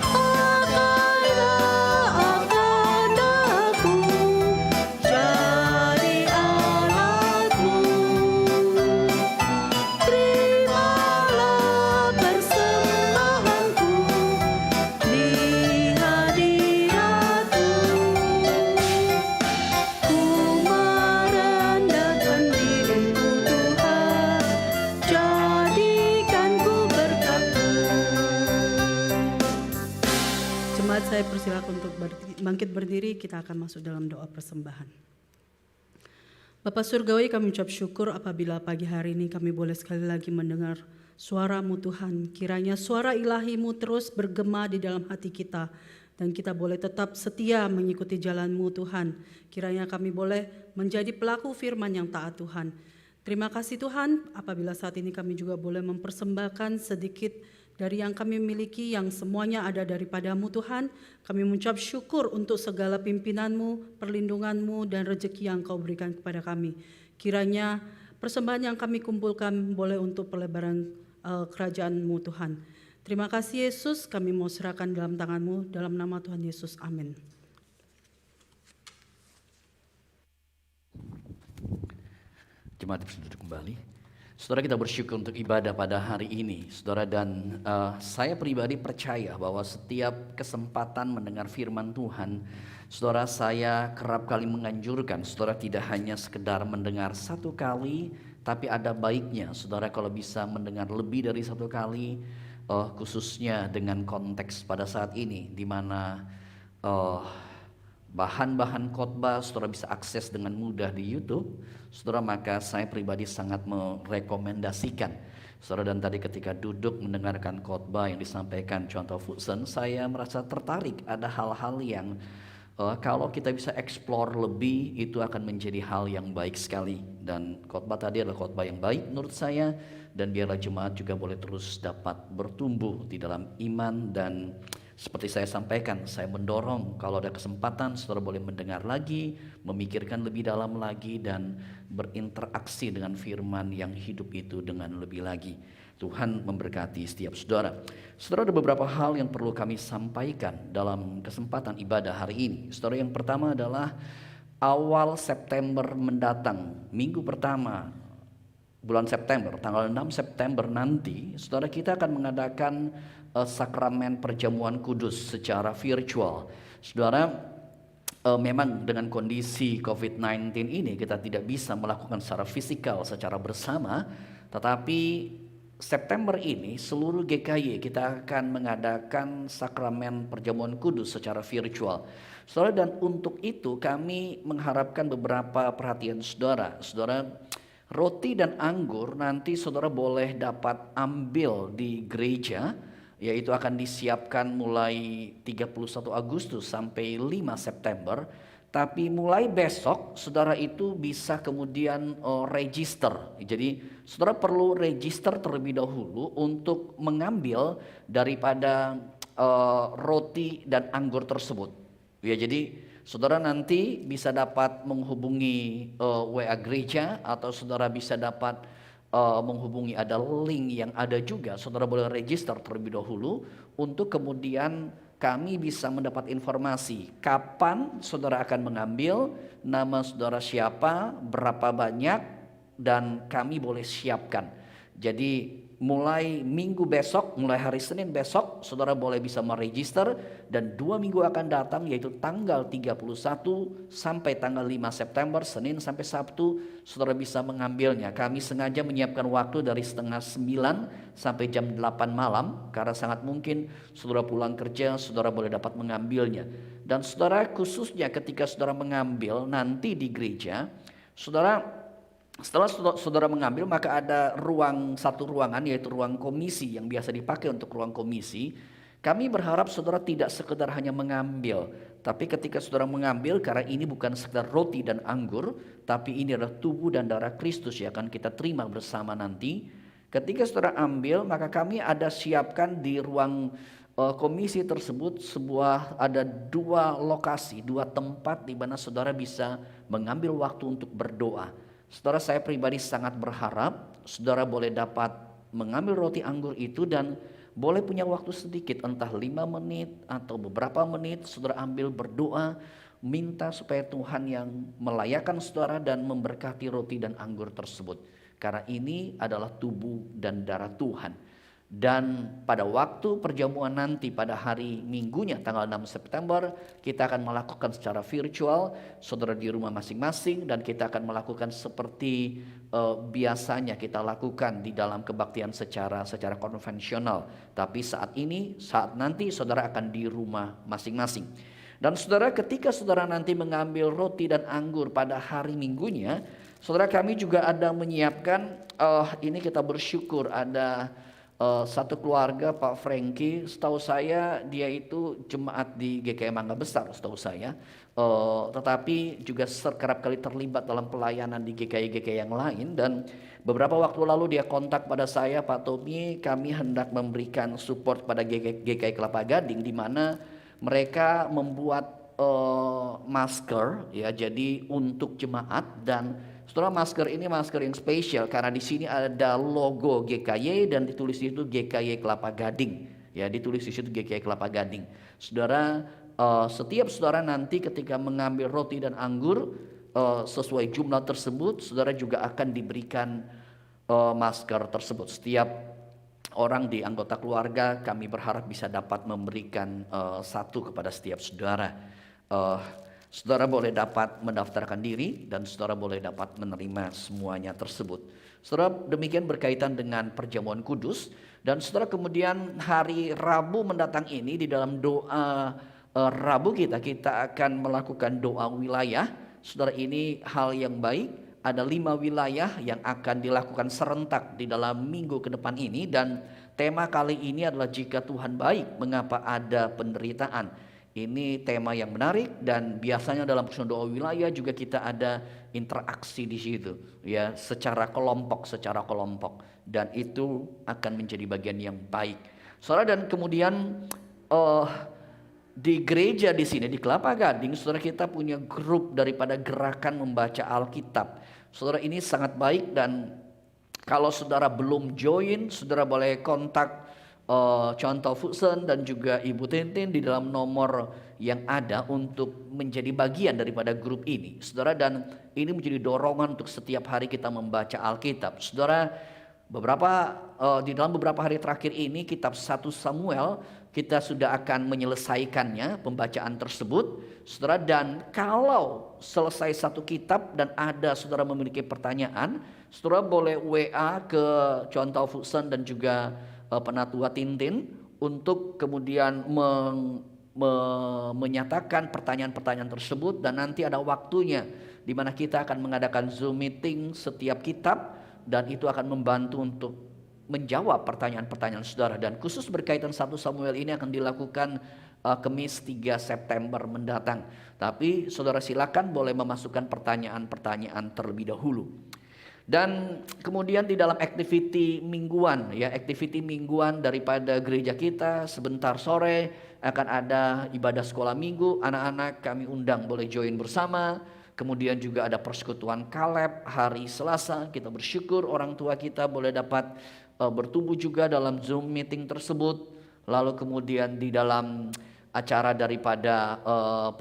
Pakailah akan daku jadi alatmu. Terimalah persembahanku di hadiratmu. Ku merendahkan diriku Tuhan, jadikanku berkat-Mu. Jemaat, saya persilakan untuk bangkit berdiri, kita akan masuk dalam doa persembahan. Bapa Surgawi, kami ucap syukur apabila pagi hari ini kami boleh sekali lagi mendengar suara-Mu Tuhan. Kiranya suara ilahi-Mu terus bergema di dalam hati kita, dan kita boleh tetap setia mengikuti jalan-Mu Tuhan. Kiranya kami boleh menjadi pelaku firman yang taat Tuhan. Terima kasih Tuhan, apabila saat ini kami juga boleh mempersembahkan sedikit dari yang kami miliki, yang semuanya ada daripada-Mu Tuhan. Kami mengucap syukur untuk segala pimpinan-Mu, perlindungan-Mu, dan rezeki yang Kau berikan kepada kami. Kiranya persembahan yang kami kumpulkan boleh untuk pelebaran kerajaan-Mu Tuhan. Terima kasih Yesus, kami mau serahkan dalam tangan-Mu, dalam nama Tuhan Yesus, amin. Jemaat bisa duduk kembali. Saudara, kita bersyukur untuk ibadah pada hari ini, saudara, dan saya pribadi percaya bahwa setiap kesempatan mendengar firman Tuhan, saudara, saya kerap kali menganjurkan saudara tidak hanya sekedar mendengar satu kali, tapi ada baiknya saudara kalau bisa mendengar lebih dari satu kali, khususnya dengan konteks pada saat ini, di mana bahan-bahan khotbah saudara bisa akses dengan mudah di YouTube, saudara, maka saya pribadi sangat merekomendasikan saudara. Dan tadi ketika duduk mendengarkan khotbah yang disampaikan contoh Fusen, saya merasa tertarik. Ada hal-hal yang kalau kita bisa explore lebih, itu akan menjadi hal yang baik sekali. Dan khotbah tadi adalah khotbah yang baik menurut saya, dan biarlah jemaat juga boleh terus dapat bertumbuh di dalam iman. Dan seperti saya sampaikan, saya mendorong kalau ada kesempatan saudara boleh mendengar lagi, memikirkan lebih dalam lagi, dan berinteraksi dengan firman yang hidup itu dengan lebih lagi. Tuhan memberkati setiap saudara. Saudara, ada beberapa hal yang perlu kami sampaikan dalam kesempatan ibadah hari ini. Saudara, yang pertama adalah awal September mendatang, minggu pertama bulan September, tanggal 6 September nanti, saudara, kita akan mengadakan sakramen perjamuan kudus secara virtual. Saudara, memang dengan kondisi COVID-19 ini kita tidak bisa melakukan secara fisikal, secara bersama, tetapi September ini seluruh GKY kita akan mengadakan sakramen perjamuan kudus secara virtual. Saudara, dan untuk itu kami mengharapkan beberapa perhatian saudara. Saudara, roti dan anggur nanti saudara boleh dapat ambil di gereja, yaitu akan disiapkan mulai 31 Agustus sampai 5 September. Tapi mulai besok saudara itu bisa kemudian register. Jadi saudara perlu register terlebih dahulu untuk mengambil daripada roti dan anggur tersebut. Ya, jadi saudara nanti bisa dapat menghubungi WA gereja, atau saudara bisa dapat menghubungi, ada link yang ada juga, saudara boleh register terlebih dahulu untuk kemudian kami bisa mendapat informasi kapan saudara akan mengambil, nama saudara siapa, berapa banyak, dan kami boleh siapkan. Jadi mulai minggu besok, mulai hari Senin besok, saudara boleh bisa meregister, dan 2 minggu akan datang, yaitu tanggal 31 sampai tanggal 5 September, Senin sampai Sabtu, saudara bisa mengambilnya. Kami sengaja menyiapkan waktu dari setengah 9 sampai jam 8 malam, karena sangat mungkin saudara pulang kerja, saudara boleh dapat mengambilnya. Dan saudara, khususnya ketika saudara mengambil nanti di gereja, saudara, setelah saudara mengambil, maka ada satu ruangan, yaitu ruang komisi yang biasa dipakai untuk ruang komisi. Kami berharap saudara tidak sekedar hanya mengambil, tapi ketika saudara mengambil, karena ini bukan sekedar roti dan anggur, tapi ini adalah tubuh dan darah Kristus yang akan kita terima bersama nanti. Ketika saudara ambil, maka kami ada siapkan di ruang komisi tersebut ada 2 lokasi, 2 tempat di mana saudara bisa mengambil waktu untuk berdoa. Saudara, saya pribadi sangat berharap saudara boleh dapat mengambil roti anggur itu dan boleh punya waktu sedikit, entah 5 menit atau beberapa menit, saudara ambil berdoa, minta supaya Tuhan yang melayakkan saudara dan memberkati roti dan anggur tersebut. Karena ini adalah tubuh dan darah Tuhan. Dan pada waktu perjamuan nanti pada hari Minggunya tanggal 6 September, kita akan melakukan secara virtual, saudara di rumah masing-masing, dan kita akan melakukan seperti biasanya kita lakukan di dalam kebaktian secara konvensional. Tapi saat nanti saudara akan di rumah masing-masing. Dan saudara, ketika saudara nanti mengambil roti dan anggur pada hari Minggunya, saudara, kami juga ada menyiapkan, ini kita bersyukur ada satu keluarga, Pak Franky, setahu saya dia itu jemaat di GKI Mangga Besar setahu saya, tetapi juga kerap kali terlibat dalam pelayanan di GKI yang lain. Dan beberapa waktu lalu dia kontak pada saya, Pak Tommy, kami hendak memberikan support pada GKI Kelapa Gading, di mana mereka membuat masker, ya, jadi untuk jemaat. Dan saudara, masker ini masker yang spesial karena di sini ada logo GKY dan ditulis di situ GKY Kelapa Gading. Ya, ditulis di situ GKY Kelapa Gading. Saudara, setiap saudara nanti ketika mengambil roti dan anggur sesuai jumlah tersebut, saudara juga akan diberikan masker tersebut. Setiap orang di anggota keluarga kami berharap bisa dapat memberikan satu kepada setiap saudara. Saudara boleh dapat mendaftarkan diri dan saudara boleh dapat menerima semuanya tersebut. Saudara, demikian berkaitan dengan perjamuan kudus. Dan saudara, kemudian hari Rabu mendatang ini di dalam doa Rabu kita akan melakukan doa wilayah. Saudara, ini hal yang baik. Ada 5 wilayah yang akan dilakukan serentak di dalam minggu ke depan ini. Dan tema kali ini adalah jika Tuhan baik, mengapa ada penderitaan. Ini tema yang menarik, dan biasanya dalam persekutuan doa wilayah juga kita ada interaksi di situ, ya, secara kelompok, dan itu akan menjadi bagian yang baik, saudara. Dan kemudian di gereja di sini di Kelapa Gading, saudara, kita punya grup daripada gerakan membaca Alkitab. Saudara, ini sangat baik, dan kalau saudara belum join, saudara boleh kontak Contoh Fusen dan juga Ibu Tintin di dalam nomor yang ada untuk menjadi bagian daripada grup ini, saudara. Dan ini menjadi dorongan untuk setiap hari kita membaca Alkitab, saudara. Di dalam beberapa hari terakhir ini kitab 1 Samuel kita sudah akan menyelesaikannya pembacaan tersebut, saudara. Dan kalau selesai satu kitab dan ada saudara memiliki pertanyaan, saudara boleh WA ke Chuan Tau Fu Sen dan juga Penatua Tintin untuk kemudian menyatakan pertanyaan-pertanyaan tersebut, dan nanti ada waktunya di mana kita akan mengadakan Zoom meeting setiap kitab, dan itu akan membantu untuk menjawab pertanyaan-pertanyaan saudara. Dan khusus berkaitan 1 Samuel ini akan dilakukan Kamis 3 September mendatang. Tapi saudara silakan boleh memasukkan pertanyaan-pertanyaan terlebih dahulu. Dan kemudian di dalam activity mingguan daripada gereja kita, sebentar sore akan ada ibadah sekolah minggu. Anak-anak kami undang boleh join bersama. Kemudian juga ada persekutuan Kaleb hari Selasa. Kita bersyukur orang tua kita boleh dapat bertumbuh juga dalam Zoom meeting tersebut. Lalu kemudian di dalam acara daripada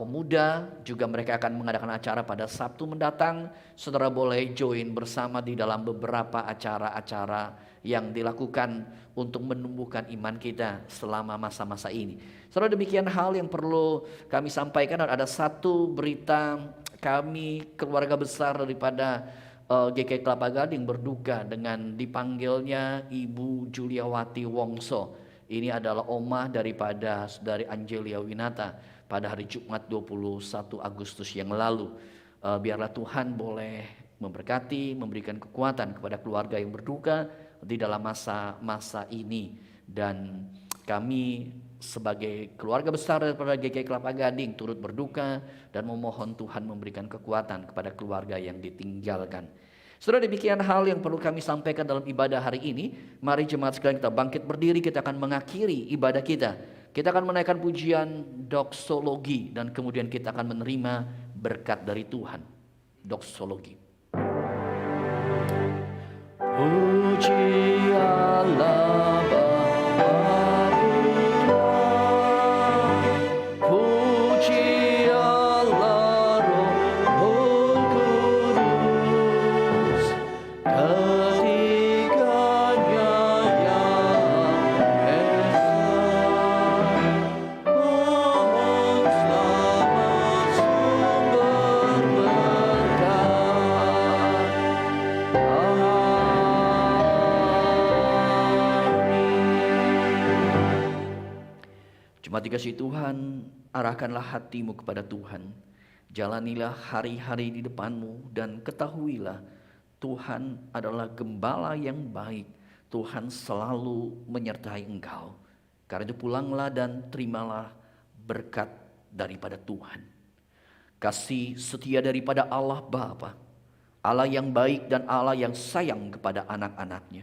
pemuda juga mereka akan mengadakan acara pada Sabtu mendatang. Saudara boleh join bersama di dalam beberapa acara-acara yang dilakukan untuk menumbuhkan iman kita selama masa-masa ini. Saudara, demikian hal yang perlu kami sampaikan. Ada satu berita, kami keluarga besar daripada GKI Kelapa Gading berduka dengan dipanggilnya Ibu Juliawati Wongso. Ini adalah omah daripada saudari Angelia Winata pada hari Jumat 21 Agustus yang lalu. Biarlah Tuhan boleh memberkati, memberikan kekuatan kepada keluarga yang berduka di dalam masa-masa ini. Dan kami sebagai keluarga besar daripada GKI Kelapa Gading turut berduka dan memohon Tuhan memberikan kekuatan kepada keluarga yang ditinggalkan. Saudara, demikian hal yang perlu kami sampaikan dalam ibadah hari ini. Mari jemaat sekalian kita bangkit berdiri, kita akan mengakhiri ibadah kita. Kita akan menaikkan pujian doksologi dan kemudian kita akan menerima berkat dari Tuhan. Doksologi. Puji Allah Bapa Putra, puji Allah Roh Kudus, ketiganya yang esa. Mohon selamat sumber berkat. Jemaat dikasihi Tuhan, arahkanlah hatimu kepada Tuhan. Jalanilah hari-hari di depanmu dan ketahuilah Tuhan adalah gembala yang baik. Tuhan selalu menyertai engkau. Karena itu pulanglah dan terimalah berkat daripada Tuhan. Kasih setia daripada Allah Bapa, Allah yang baik dan Allah yang sayang kepada anak-anaknya,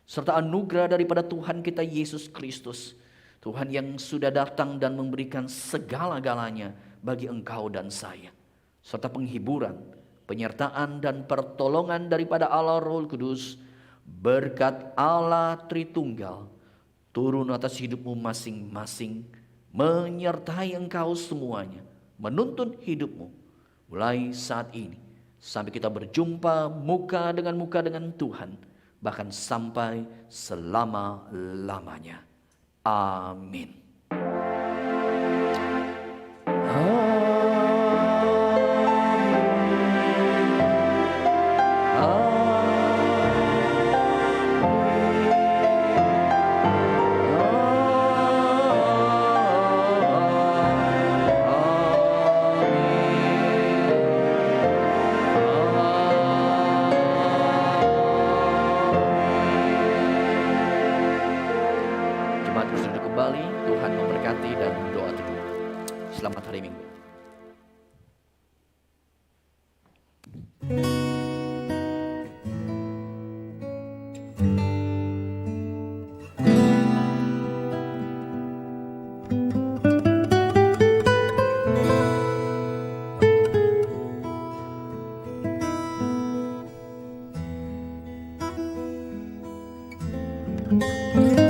serta anugerah daripada Tuhan kita Yesus Kristus, Tuhan yang sudah datang dan memberikan segala-galanya bagi engkau dan saya, serta penghiburan, penyertaan dan pertolongan daripada Allah Roh Kudus, berkat Allah Tritunggal turun atas hidupmu masing-masing, menyertai engkau semuanya, menuntun hidupmu mulai saat ini sampai kita berjumpa muka dengan Tuhan, bahkan sampai selama-lamanya. Amin. Jemaat bersujud kembali, Tuhan memberkati dan doa teduh. Selamat hari Minggu. Thank you.